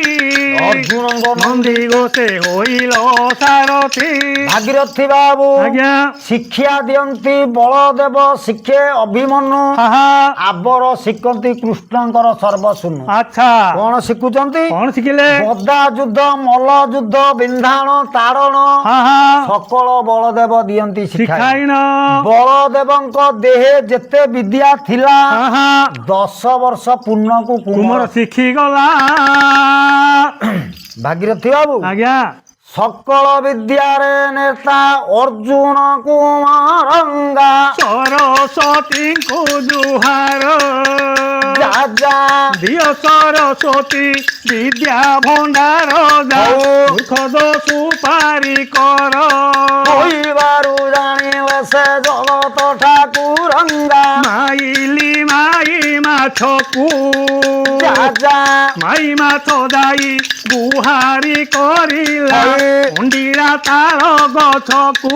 ଅର୍ଜୁନଙ୍କ ନନ୍ଦୀ ଗୋତେ ହୋଇଲ ସାରଥୀ। ଭାଗୀରଥୀ ବାବୁ ଆଜ୍ଞା ଶିକ୍ଷା ଦିଅନ୍ତି ବଳଦେବ ଶିଖେ ଅଭିମନ୍ୟୁ ହାହା ଆବର ଶିଖନ୍ତି କୃଷ୍ଣଙ୍କର ସର୍ବଶୂନ୍ୟ। ଆଚ୍ଛା କଣ ଶିଖୁଛନ୍ତି? କଣ ଶିଖିଲେ? ଗଦା ଯୁଦ୍ଧ ମଲ୍ଲ ଯୁଦ୍ଧ ବିନ୍ଧାଣ ତାରଣ ହାହା ସକଳ ବଳଦେବ ଦିଅନ୍ତି ଶିକ୍ଷା। ଶିଖାଇଣ ବଳଦେବଙ୍କ ଦେହେ ଯେତେ ବିଦ୍ୟା ଥିଲା ହାହା 10 ବର୍ଷ ପୂର୍ଣ୍ଣକୁ କୁମାର କୁମାର। ଶିଖିଗଲା। ଭାଗୀରଥୀ ବାବୁ ଆଜ୍ଞା ସକଳ ବିଦ୍ୟାରେ ନେତା ଅର୍ଜୁନ କୁମାରଙ୍ଗା ସରସ୍ୱତୀଙ୍କୁ ଜୁହାର ରାଜା ଦିଅ ସରସ୍ୱତୀ ବିଦ୍ୟା ଭଣ୍ଡାର ମୂର୍ଖ ଦୋଷୁ ପାରି କର କହିବାରୁ ଜାଣିଲେ ସେ ଜଗତ ଠାକୁରଙ୍ଗା ମାଇଲି ମାଇ ମାଛକୁ ରାଜା ମାଇ ମାଛ ଯାଇ ଗୁହାରି କରିଲା ଅଣ୍ଡିରା ତାଳ ଗଛକୁ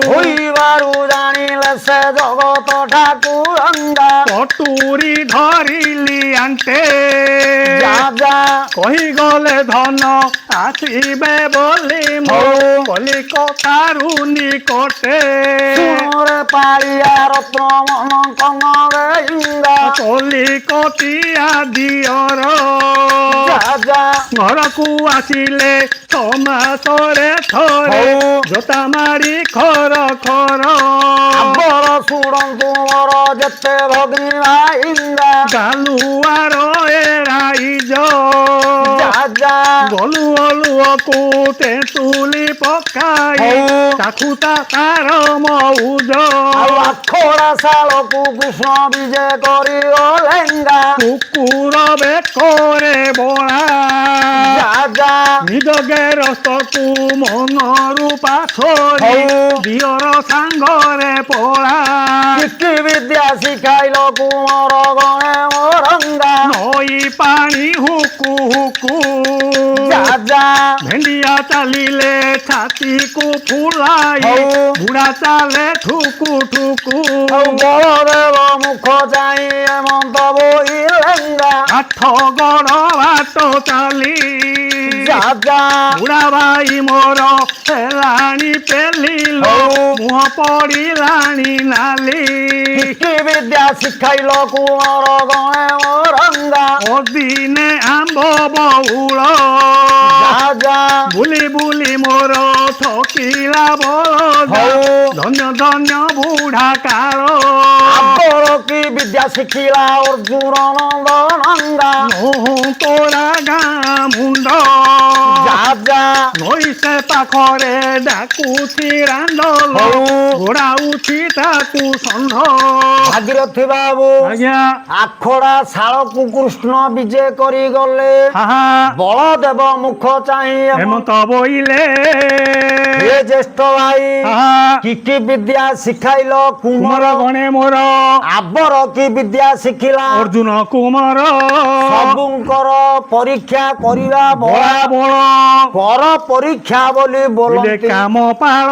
କହିବାରୁ ଜାଣିଲେ ସେ ଜଗତ ଠାକୁରଙ୍ଗା କଟୁରୀ ଧରିଲି ଆଣ୍ଟେ ରାଜା କହିଗଲେ ଧନ ଆସିବେ ବୋଲି ମୋ କଲିକତାରୁ ନିକଟେ ଶୁଣରେ ପାଳିଆ ରତ୍ନ ମନ କଙ୍ଗରେ ଇନ୍ଦା କଲିକତିଆ ଦିଅର ରାଜା ଘରକୁ ଆସିଲେ 6 ମାସରେ ଥରେ ଜୋତା ମାରି ଖର ଖର ଆବର ଶୁଣନ୍ତୁ ମୋର ଯେତେ ଭଗ୍ନୀ ଭାଇନ୍ଦା ଗାଲୁଆର ଏରାଇଜ ରାଜା ଗଲୁ ଅଲୁଅକୁ ତେନ୍ତୁଲି ପକାଇ ତାକୁ ତାର ମଉଜ ଆଉ ଆଖଡ଼ା ଶାଳକୁ କୃଷ୍ଣ ବିଜେ କରିଗଲେଙ୍ଗା କୁକୁର ବେକରେ ବଳା ରାଜା ନିଜ ଗେରସ୍ତକୁ ମନରୁ ପାଛୋରି ଦିଅର ସାଙ୍ଗରେ ପଳା କି ବିଦ୍ୟା ଶିଖାଇଲ କୁମର ଗଣେ ମରଙ୍ଗା ନଈ ପାଣି ହୁକୁ ହୁକୁ ରାଜା ଭେଣ୍ଡିଆ ଚାଲିଲେ ଛାତିକୁ ଫୁଲାଇ ବୁଢା ଚାଲେ ଠୁକୁ ଠୁକୁ ବଳଦେବ ମୁଖ ଯାଇ ଏମନ୍ତ ବୋଇଲେଙ୍ଗା 8 ଗଡ଼ ବାଟ ଚାଲି ରାଜା ବୁଢା ଭାଇ ମୋର ହେଲାଣି ପେଲିଲ ମୁହଁ ପଡ଼ିଲାଣି ନାଲି କି ବିଦ୍ୟା ଶିଖାଇଲ କୁମର ଗଣେ ମରଙ୍ଗା ଅଦିନେ ଆମ୍ବ ବଉଳ ରାଜା ବୁଲି ବୁଲି ମୋର ଠକିଲା ବଳଦ ଧନ୍ୟ ଧନ୍ୟ ବୁଢା କାଳ ଆବର କି ବିଦ୍ୟା ଶିଖିଲା ଅର୍ଜୁନ ନନ୍ଦନଙ୍ଗା ତୋରା ଗାଁ ମୁଣ୍ଡ ରାଜା ନଈ ସେ ପାଖରେ ଡାକୁଛି ରାଣ୍ଡଲ ଘୋଡ଼ାଉଛି ତାକୁ ଷଣ୍ଢ। ଭାଗୀରଥୀ ବାବୁ ଆଜ୍ଞା ଆଖଡ଼ା ଶାଳକୁ କୃଷ୍ଣ ବିଜେ କରିଗଲେ ହାହା ବଳଦେବ ଦେବ ମୁଖ ଚାହିଁ ହେମନ୍ତ ବୋଇଲେ ହେ ଜ୍ୟେଷ୍ଠ ଭାଇ କି ବିଦ୍ୟା ଶିଖାଇଲ କୁମର କୁମର ଗଣେ ମୋର ଆବର କି ବିଦ୍ୟା ଶିଖିଲା ଅର୍ଜୁନ କୁମର ସବୁଙ୍କର ପରୀକ୍ଷା କରିବା ବଳା ବଳ କର ପରୀକ୍ଷା ବୋଲି ବିଲେ ବୋଲନ୍ତି କାମ ପାଳ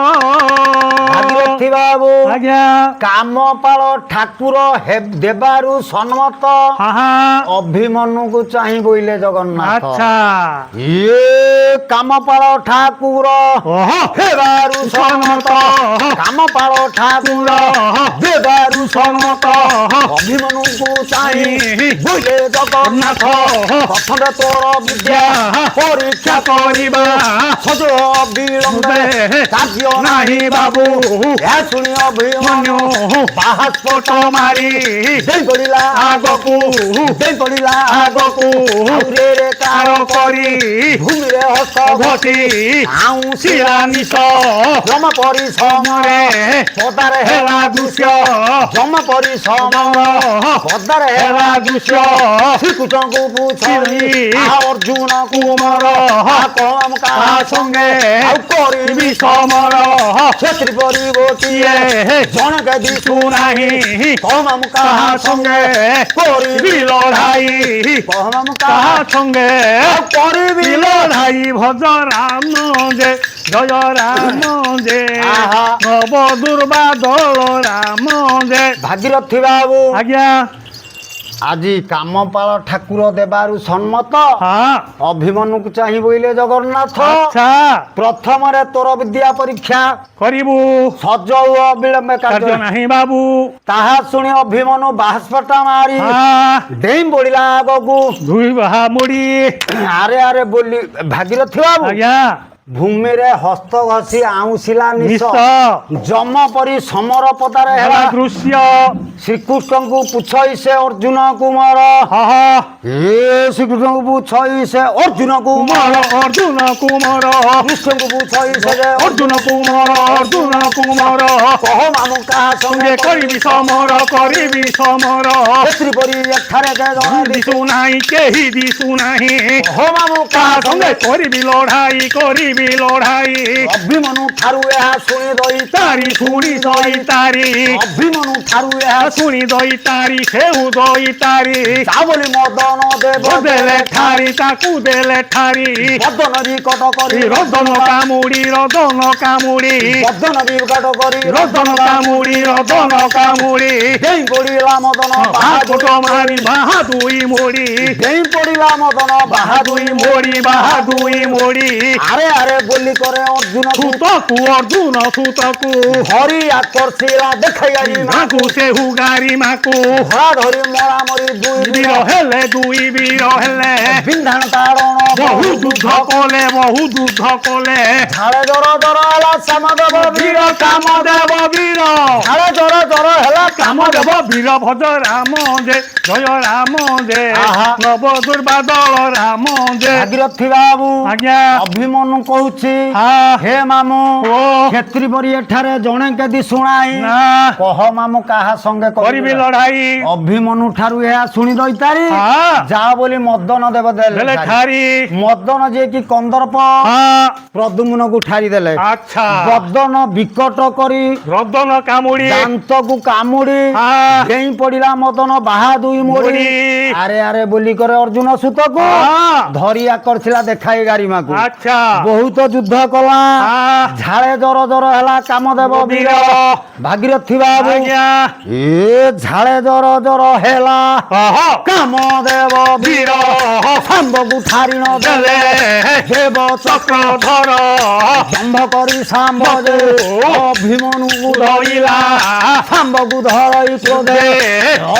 ଭାଗୀରଥି ବାବୁ ଆଜ୍ଞା କାମପାଳ ଠାକୁର ଦେବାରୁ ସମ୍ମତ ଅଭିମନ୍ୟୁକୁ ଚାହିଁ ବୋଇଲେ ଜଗନ୍ନାଥ ଆଚ୍ଛା ଇଏ କାମପାଳ ଠାକୁର ଓହୋ ଦେବାରୁ ସମ୍ମତ କାମପାଳ ଠାକୁର ଦେବାରୁ ସମ୍ମତ ଅଭିମନ୍ୟୁକୁ ଚାହିଁ ବୋଇଲେ ଜଗନ୍ନାଥ ପ୍ରଥମେ ତୋର ବିଦ୍ୟା ପରୀକ୍ଷା କରିବା ସଜ ବିଳମ୍ବେ କାର୍ଯ୍ୟ ନାହିଁ ବାବୁ ଏହା ଶୁଣି ଅଭିମନ୍ୟୁ ପାହାସ୍ପଟ ମାରି ଦେଇ ପଡ଼ିଲା ଆଗକୁ ଦେଇ ପଡ଼ିଲା ଆଗକୁ ଆଉରେ କାର କାର କରି ଭୂମିରେ ହସ୍ତ ଘଟି ଆଉଁସିଲା ନିଶ ଜମ ପରିଶ୍ରମରେ ପଦାରେ ହେଲା ଦୃଶ୍ୟ ଜମ ପରିଶ୍ରମ ପଦାରେ ହେଲା ଦୃଶ୍ୟ ଶ୍ରୀକୃଷ୍ଣଙ୍କୁ ପୁଛରି ଅର୍ଜୁନ କୁମର କମ କାହା ସଙ୍ଗେ ଆଉ କରିବି ସମର କ୍ଷେତ୍ରୀ ପରିବ କିଏ ଜଣକେ ଦିଶୁ ନାହିଁ କମ କାହା କାହା ସଙ୍ଗେ କରିବି ଲଢାଇ କମ କାହା କାହା ସଙ୍ଗେ କରିବି ଲଢାଇ ଭଜ ରାମ ଯେ ଜୟ ରାମ ଯେ ଆହା। ନବ ଦୁର୍ବାଦଳ ରାମ ଯେ ଭାଗୀରଥି ବାବୁ ଆଜ୍ଞା ଆଜି କାମପାଳ ଠାକୁର ଦେବାରୁ ସମ୍ମତ ହଁ ଅଭିମନ୍ୟୁକୁ ଚାହିଁ ବୋଇଲେ ଜଗନ୍ନାଥ ଆଚ୍ଛା ପ୍ରଥମରେ ତୋର ବିଦ୍ୟା ପରୀକ୍ଷା କରିବୁ ସଜ ଓ ଅବିଳମ୍ବେ କାର୍ଯ୍ୟ କାର୍ଯ୍ୟ ନାହିଁ ବାବୁ ତାହା ଶୁଣି ଅଭିମନ୍ୟୁ ବାହାସ୍ପଟା ମାରି ହଁ ଡେଇଁ ପଡ଼ିଲା ଆଗକୁ ଦୁଇ ବାହା ମୁଡି ଆରେ ଆରେ ବୋଲି ଭାଗୀରଥି ବାବୁ ଆଜ୍ଞା ଭୂମିରେ ହସ୍ତ ଘଷି ଆଉଁସିଲା ନିଶ ନିଶ ଜମ ପରି ସମର ପଦାରେ ହେଲା ହେଲା ଦୃଶ୍ୟ ଶ୍ରୀକୃଷ୍ଣଙ୍କୁ ପୁଛଇ ସେ ଅର୍ଜୁନ କୁମାର ହହ ଏ ଶ୍ରୀକୃଷ୍ଣଙ୍କୁ ପୁଛଇ ସେ ଅର୍ଜୁନ କୁମାର କୁମର ଅର୍ଜୁନ କୁମର କୃଷ୍ଣଙ୍କୁ ପୁଛଇ ସେ ଯେ ଅର୍ଜୁନ କୁମର ଅର୍ଜୁନ କୁମର କହ ମାମୁ କାହା ସଙ୍ଗେ ସଙ୍ଗେ କରିବି ସମର କ୍ଷେତ୍ରୀ ପରି ଏଠାରେ ଯେ ଜଣେ ଦିଶୁ ନାହିଁ କେହି ଦିଶୁ ନାହିଁ କହ ମାମୁ କାହା କାହା ସଙ୍ଗେ ସଙ୍ଗେ କରିବି ଲଢାଇ ଅଭିମନ୍ୟୁ ଠାରୁ ଏହା ଶୁଣି ଦଇ ତାରି ଶୁଣି ଦଇ ତାରି ଅଭିମନ୍ୟୁ ଠାରୁ ଏହା ଶୁଣି ଦଇ ତାରି ସେଉ ଦଇ ତାରି ତା ବୋଲି ମଦନ ଦେବ ଦେଲେ ଠାରି ତାକୁ ଦେଲେ ଠାରି ମଦନ ବିକଟ କରି ରଦନ କାମୁଡି ମଦନ ବିକଟ କରି ରଦନ କାମୁଡି ଡେଇଁ ପଡ଼ିଲା ମଦନ ବାହାପଟ ମାରି ବାହା ଦୁଇ ମୋଡି ଡେଇଁ ପଡ଼ିଲା ମଦନ ବାହାଦୁଇ ମୋଡି ଆରେ ଆରେ ବୋଲି করে অর্জুন সুতকু অর্জুন সুতকু হরি আকর্ষিলা দেখাই আই মাকু সেহু গারি মাকু ধরা ধরি মরামরি দুই বীর হেলে বিন্ধান তাড়ন বহু যুদ্ধ কলে ঝাড়ে জর জর হেলা শ্যামদেব বীর কামদেব বীর ঝাড়ে জর জর হেলা কামদেব বীর ভজ রাম যে জয় রাম যে আহা। নব দুর্বাদল রাম যে ভাগীরথী বাবু আজ্ঞা অভিমন্যু কହୁଛି হ্যাঁ হে মামু ও ক্ষেত্রী পরি এঠারে জনে কেদি শুଣାই না কহ মামু কাহা সঙ্গে করিবি লড়াই অভিমন্যু ঠারু ଏହା শুনি দইতারি হ্যাঁ যা বলি মদন দেব দেলে দেলে ঠারি মদন যে কি কন্দর্প হ্যাঁ প্রদ্যুম্নକୁ ঠারি দেলে আচ্ছা বদন বিকট করি রদন কামুড়ি দান্তକୁ কামুড়ি হ্যাঁ ডেଇଁ পড়িলা মদন বাহা দুই মোড়ি মোড়ি। আরে আরে বলি করে অর্জুন সুতକୁ হ্যাঁ ধরিয়া করছিলা দেখাই গারিমাକୁ আচ্ছা বহুত যুদ্ধ কলা হ্যাঁ ঝাড়ে জর জর হেলা কামদেব বীর ভাগীরথী বাবু আজ্ঞা এ ঝাড়ে জর জর হেলা অহ কামদেব বীর সাম্বକୁ ঠারি ন দেলে দেব চক্র ধর দম্ভ করি সাম্ব যে অভিমন্যু ধরিলা সাম্বକୁ ধরই ক্রোধে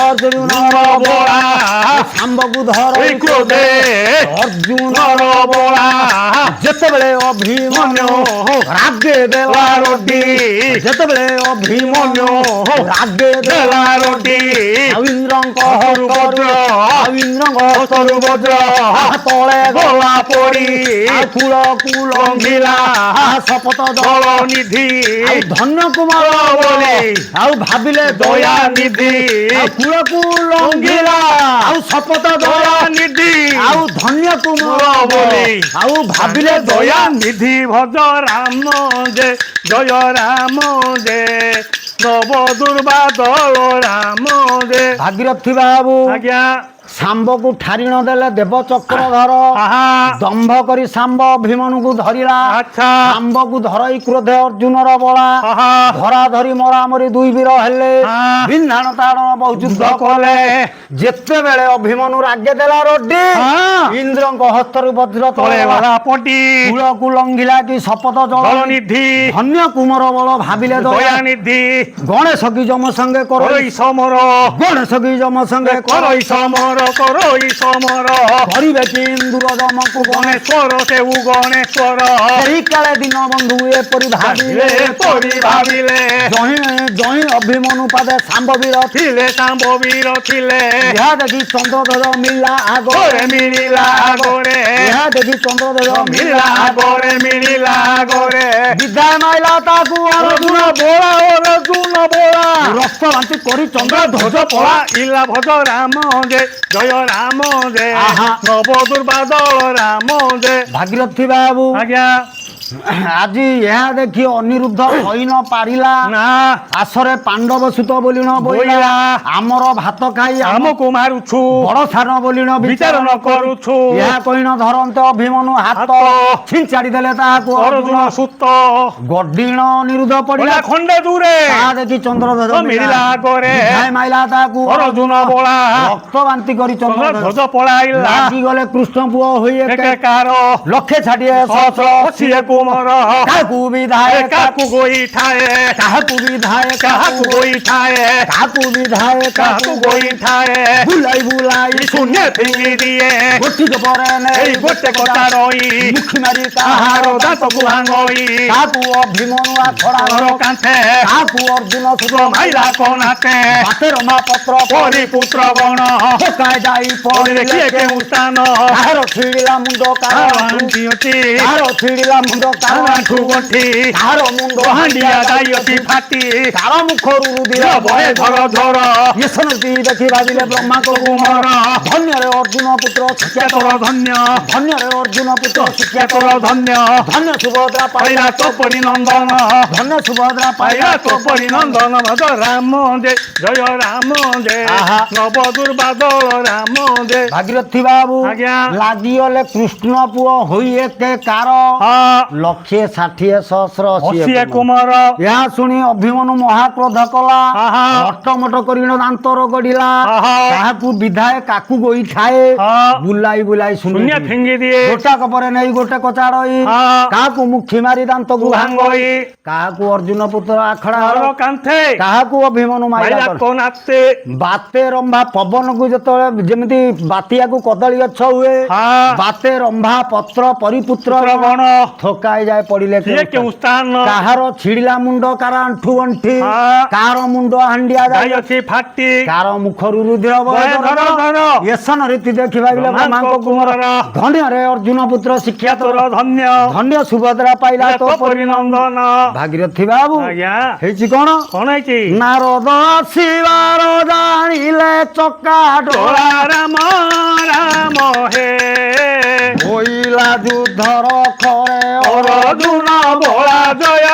অর্জুনর বড়া সাম্বକୁ ধরই ক্রোধে অর্জুনর বড়া যেতবেলে অভিমন্যু রাগে দেলা রডি যেতবেলে অভিমন্যু রাগে দেলা রডি ইন্দ্রଙ୍କ হস্তর ইন্দ্রଙ୍କ হস্তর বজ্র তଳେ গলা পড়ি কুল কুল অঙ্গিলা শপথ দল নিধি ধন্য কুমার বলে ଆଉ ଭାବିଲେ ଦୟା ନିଧି କୂଳକୁ ଲଙ୍ଘିଲା ଆଉ ଶପଥ ଦୟା ନିଧି ଆଉ ଧନ୍ୟ ତୁମର ବୋଲି ଆଉ ଭାବିଲେ ଦୟା ନିଧି ଭଜ ରାମ ଯେ ଜୟ ରାମ ଯେ ନବ ଦୁର୍ବାଦଳ ରାମ ଯେ। ଭାଗୀରଥୀ ବାବୁ ଆଜ୍ଞା ଶାମ୍ବକୁ ଠାରି ନ ଦେଲେ ଦେବ ଚକ୍ରଧର ଦମ୍ଭ କରି ଶାମ୍ବ ଭୀମନକୁ ଧରିଲା। ଶାମ୍ବକୁ ଧରଇ କ୍ରୋଧେ ଅର୍ଜୁନର ବଳା ଧରା ଧରି ମରାମରି ଦୁଇ ବୀର ହେଲେ ବିନ୍ଧାଣ ତାଡ଼ନ ବହୁ ଯୁଦ୍ଧ କଲେ। ଯେତେବେଳେ ଅଭିମନ୍ୟୁ ରାଗେ ଦେଲା ରଡି ଇନ୍ଦ୍ରଙ୍କ ହସ୍ତରୁ ବଜ୍ର ତଳେ ଗଲା ପଟି କୂଳକୁ ଲଙ୍ଘିଲା କି ଶପଥ ଜଳ ନିଧି ଧନ୍ୟ କୁମର ବଳ ଭାବିଲେ ଦୟା ନିଧି ଗଣେଶ କି ଯମ ସଙ୍ଗେ କରଇ ସମର ଗଣେଶ କି ଯମ ସଙ୍ଗେ କରଇ ସମର କରଇ ସମର କରିବେ କି ଇନ୍ଦୁର ଦମକୁ ଗଣେଶ୍ୱର ସେଉ ଗଣେଶ୍ୱର ସେହି କାଳେ ଦିନ ବନ୍ଧୁ ଏପରି ଭାବିଲେ ଜହିଁ ଅଭିମନ୍ୟୁ ପାଦେ ଶାମ୍ବ ବୀର ଥିଲେ ଏହା ଦେଖି ଚନ୍ଦ୍ରଧ୍ୱଜ ମିଳିଲା ଆଗରେ ଏହା ଦେଖି ଚନ୍ଦ୍ରଧ୍ୱଜ ମିଳିଲା ଆଗରେ ବିଦାୟ ମାଇଲା ତାକୁ ଅର୍ଜୁନ ବୋଳା ରକ୍ତ ବାନ୍ତି କରି ଚନ୍ଦ୍ରଧ୍ୱଜ ପଳା ଇଲା ଭଜ ରାମ ଯେ ଜୟ ରାମ ଯେ ନବ ଦୁର୍ବାଦଳ ରାମ ଯେ। ଭାଗୀରଥୀ ବାବୁ ଆଜ୍ଞା ଆଜି ଏହା ଦେଖି ଅନିରୁଦ୍ଧ ସହି ନ ପାରିଲା ଆସରେ ପାଣ୍ଡବ ସୁତ ବୋଲିଣ ବୋଇଲା ଆମର ଭାତ ଖାଇ ଆମକୁ ମାରୁଛୁ ବଡ ସାନ ବୋଲିଣ ବିଚାର ନ କରୁଛୁ ଏହା କହିଣ ଧରନ୍ତେ ଅଭିମନ୍ୟୁ ହାତ ଛିଞ୍ଚାଡ଼ି ଦେଲେ ତାହାକୁ ଅର୍ଜୁନ ସୁତ ଗଡିଣ ଅନିରୁଦ୍ଧ ପଡ଼ିଲା ଖଣ୍ଡେ ଦୂରେ ତାହା ଦେଖି ଚନ୍ଦ୍ରଧ୍ୱଜ ମିଳିଲା ଆଗରେ ମାଇଲା ତାହାକୁ ଅର୍ଜୁନ ବୋଳା ରକ୍ତ ବାନ୍ତି କରି ଚନ୍ଦ୍ରଧ୍ୱଜ ପଳାଇଲା ଲାଗିଗଲେ କୃଷ୍ଣ ପୁଅ ହୋଇ ଏକାର ଲକ୍ଷେ ଛାଡ଼ିଏ ସହସ୍ର କୁମର କାହାକୁ ବିଧାଏ କାହାକୁ ଗୋଇଠାଏ କାହାକୁ ବିଧାଏ କାହାକୁ ଗୋଇଠାଏ କାହାକୁ ବିଧାଏ କାହାକୁ ଗୋଇଠାଏ ବୁଲାଇ ବୁଲାଇ ଶୂନ୍ୟ ଫିଙ୍ଗି ଦିଏ ଗୋଟିକ ପରେ ଏଇ ଗୋଟେ କଥା ରହି ମୁଖି ମାରି ତାହାର ଦାନ୍ତକୁ ଭାଙ୍ଗଇ କାହାକୁ ଅଭିମନ୍ୟୁ ଆଖଡା କାନ୍ଥେ କାହାକୁ ଅର୍ଜୁନ ସୁତ ମାଇଲା କନାତେ ବାଟେ ରମା ପତ୍ର ପରି ପୁତ୍ର ଗଣ ପକାଏ ଯାଇ ପଡ଼ିଲେ କିଏ କେଉଁ ସ୍ଥାନ କାହାର ଛିଡ଼ିଲା ମୁଣ୍ଡ କାହାର ଛିଡ଼ିଲା ମୁଣ୍ଡ କାହାଠୁ ଗଣ୍ଠି କାହାର ମୁଣ୍ଡ ହାଣ୍ଡିଆ ଗାଇଅଛି ଫାଟି କାହାର ମୁଖରୁ ରୁଧିର ବହେ ଧର ଧର ୟଶନତି ଦେଖି ଭାବିଲେ ବ୍ରହ୍ମାଙ୍କ କୁମର ଧନ୍ୟରେ ଅର୍ଜୁନ ପୁତ୍ର ଶିକ୍ଷା ତୋର ଧନ୍ୟ ଧନ୍ୟରେ ଅର୍ଜୁନ ପୁତ୍ର ଶିକ୍ଷା ତୋର ଧନ୍ୟ ଧନ୍ୟ ସୁଭଦ୍ରା ପାଇଲା ତୋପରି ନନ୍ଦନ ଧନ୍ୟ ସୁଭଦ୍ରା ପାଇଲା ତୋପରି ନନ୍ଦନ ଭଜ ରାମ ଯେ ଜୟ ରାମ ଯେ ନବ ଦୁର୍ବାଦଳ ରାମ ଯେ। ଭାଗୀରଥୀ ବାବୁ ଆଜ୍ଞା ଲାଗିଗଲେ କୃଷ୍ଣ ପୁଅ ହୋଇ ଏକେ କାର ଲକ୍ଷେ 60,000 କୁମର ଏହା ଶୁଣି ଅଭିମନ୍ୟୁ ମହାକ୍ରୋଧ କଲା ଅଟମଟ କରି ଦାନ୍ତର ଗଢିଲା କାହାକୁ ବିଧାଏ କାକୁ ଗୋଇଠାଏ ବୁଲାଇ ବୁଲାଇ ଶୂନ୍ୟ ଫିଙ୍ଗି ଦିଏ ଗୋଟାକ ପରେ ନେଇ ଗୋଟେ କଚାଡଇ କାହାକୁ ମୁଖି ମାରି ଦାନ୍ତକୁ ଭାଙ୍ଗଇ କାହାକୁ ଅର୍ଜୁନ ପୁତ୍ର ଆଖଡା କାନ୍ଥେ କାହାକୁ ଅଭିମନ୍ୟୁ ମାଇଲା କୋନାତେ ବାତେ ରମ୍ଭା ପବନକୁ ଯେତେବେଳେ ଯେମିତି ବାତିଆକୁ କଦଳୀ ଗଛ ହୁଏ ବାତେ ରମ୍ଭା ପତ୍ର ପରିପୁତ୍ର ଗଣ ଥକାଇ ଯାଏ ପଡିଲେ କାହାର ଛିଡ଼ିଲା ମୁଣ୍ଡ କାହାର ଆଣ୍ଠୁ ଗଣ୍ଠି କାହାର ମୁଣ୍ଡ ହାଣ୍ଡିଆ ଯାଇ ଫାଟି କାହାର ମୁଖରୁ ରୁଧିର ୟଶନ ରୀତି ଦେଖି ଭାବିଲେ ବ୍ରହ୍ମାଙ୍କ କୁମର ଧନ୍ୟରେ ଅର୍ଜୁନ ପୁତ୍ର ଶିକ୍ଷା ତୋର ଧନ୍ୟ ଧନ୍ୟ ସୁଭଦ୍ରା ପାଇଲା ତୋପରି ନନ୍ଦନ। ଭାଗୀରଥୀ ବାବୁ ହେଇଛି କଣ ହେଇଛି ନାରଦ ଆସିବାର ଜାଣିଲେ ଚକା ଡୋଳା ରାମ ରାମ ହେ ହୋଇଲା ଯୁଦ୍ଧର ଖରେ ଅର୍ଜୁନ ବୋଳା ଜୟ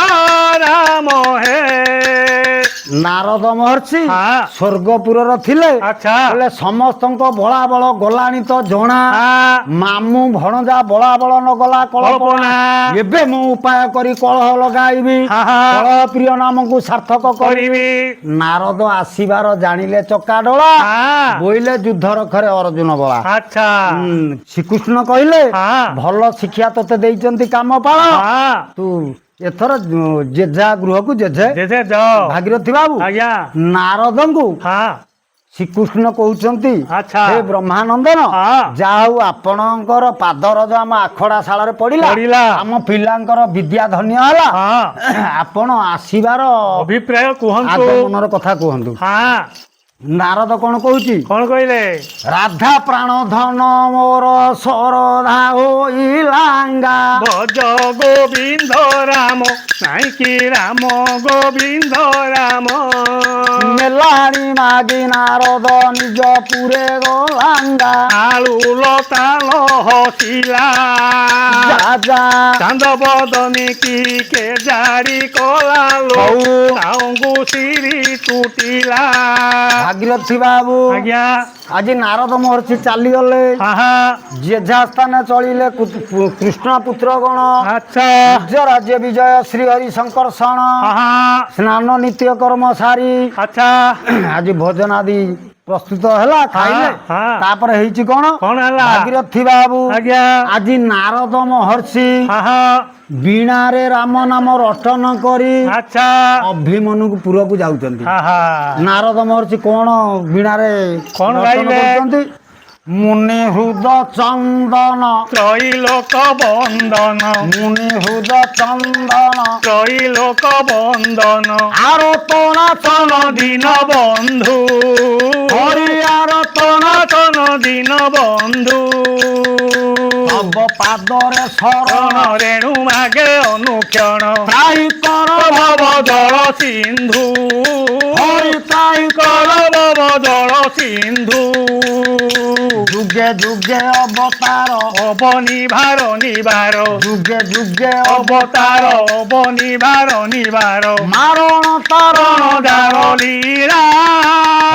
ରାମ ହେ। ନାରଦ ମହର୍ଷି ସ୍ୱର୍ଗପୁରର ଥିଲେ ହେଲେ ସମସ୍ତଙ୍କ ବଳା ବଳ ଗଲାଣି ତ ଜଣା ମାମୁଁ ଭଣଜା ବଳା ବଳ ନ ଗଲା କଳପନା ଏବେ ମୁଁ ଉପାୟ କରି କଳହ ଲଗାଇବି କଳହ ପ୍ରିୟ ନାମକୁ ସାର୍ଥକ କରିବି। ନାରଦ ଆସିବାର ଜାଣିଲେ ଚକା ଡୋଳା ବୋଇଲେ ଯୁଦ୍ଧର ଖରେ ଅର୍ଜୁନ ବଳା ଶ୍ରୀକୃଷ୍ଣ କହିଲେ ଭଲ ଶିକ୍ଷା ତତେ ଦେଇଛନ୍ତି କାମ ପାଳ ତୁ ଏଥର ଯେଝା ଗୃହକୁ ଯେଝେ ଭାଗୀରଥୀ ବାବୁ ନାରଦଙ୍କୁ ଶ୍ରୀକୃଷ୍ଣ କହୁଛନ୍ତି ହେ ବ୍ରହ୍ମାନନ୍ଦନ ଯାହା ହଉ ଆପଣଙ୍କର ପାଦରଜ ଆମ ଆଖଡା ଶାଳରେ ପଡିଲା ଆମ ପିଲାଙ୍କର ବିଦ୍ୟା ଧନ୍ୟ ହେଲା ଆପଣ ଆସିବାର ଅଭିପ୍ରାୟ କୁହନ୍ତୁ ମନର କଥା କୁହନ୍ତୁ। ନାରଦ କଣ କହୁଛି? କଣ କହିଲେ? ରାଧା ପ୍ରାଣ ଧନ ମୋର ଶରଧା ହୋଇଲାଙ୍ଗା। ଭଜ ଗୋବିନ୍ଦ ରାମ ନାଇକି ରାମ ଗୋବିନ୍ଦ ରାମ। ନେଲାଣି ମାଗି ନାରଦ ନିଜ ପୁରେ ଗଲାଙ୍ଗା। ଆଳୁ ଲତାଲ ହସିଲା ରାଜା ଚାନ୍ଦ ବଦନି କି କେ ଜାଡ଼ି କଲାଲୋ ତାଙ୍କୁ ସିରି ତୁଟିଲା। ଭାଗୀରଥୀ ବାବୁ ଆଜ୍ଞା ଆଜି ନାରଦ ମହର୍ଷି ଚାଲିଗଲେ। ଆହା ଯେଝା ସ୍ଥାନେ ଚଳିଲେ କୃଷ୍ଣ ପୁତ୍ର ଗଣ। ଆଚ୍ଛା ନିଜ ରାଜ୍ୟ ବିଜୟ ଶ୍ରୀ ହରି ଶଙ୍କର୍ଷଣ। ଆହା ସ୍ନାନ ନିତ୍ୟ କର୍ମ ସାରି ଆଚ୍ଛା ଆଜି ଭୋଜନ ଆଦି ପ୍ରସ୍ତୁତ ହେଲା, ଖାଇଲେ। ହଁ। ତାପରେ ହେଇଛି କଣ? କଣ ହେଲା? ଭାଗୀରଥୀ ବାବୁ ଆଜ୍ଞା ଆଜି ନାରଦ ମହର୍ଷି ଆହା ବୀଣାରେ ରାମ ନାମ ରଟନ କରି ଆଚ୍ଛା ଅଭିମନ୍ୟୁକୁ ପୁରକୁ ଯାଉଛନ୍ତି। ଆହା ନାରଦ ମହର୍ଷି କଣ ବୀଣାରେ କଣ ରଟନ ଗାଇଲେ? କରୁଛନ୍ତି? ମୁନି ହୃଦ ଚନ୍ଦନ ତ୍ରୈଲୋକ ବନ୍ଦନ ମୁନି ହୃଦ ଚନ୍ଦନ ତ୍ରୈଲୋକ ବନ୍ଦନ ଆରତଣା ତନ ଦିନ ବନ୍ଧୁ ହରି ଆରତଣା ତନ ଦିନ ବନ୍ଧୁ ତବ ପାଦରେ ଶରଣ ରେଣୁ ମାଗେ ଅନୁକ୍ଷଣ ତ୍ରାହି କର ଭବ ଜଳ ସିନ୍ଧୁ ହରି ତ୍ରାହି କର ଭବ ଜଳ ସିନ୍ଧୁ ଯୁଗେ ଯୁଗେ ଅବତାର ଅବନିଭାର ନିଭାର ଯୁଗେ ଯୁଗେ ଅବତାର ଅବନିଭାର ନିଭାର ମାରଣ ତାରଣ ଦାର ଲୀଳା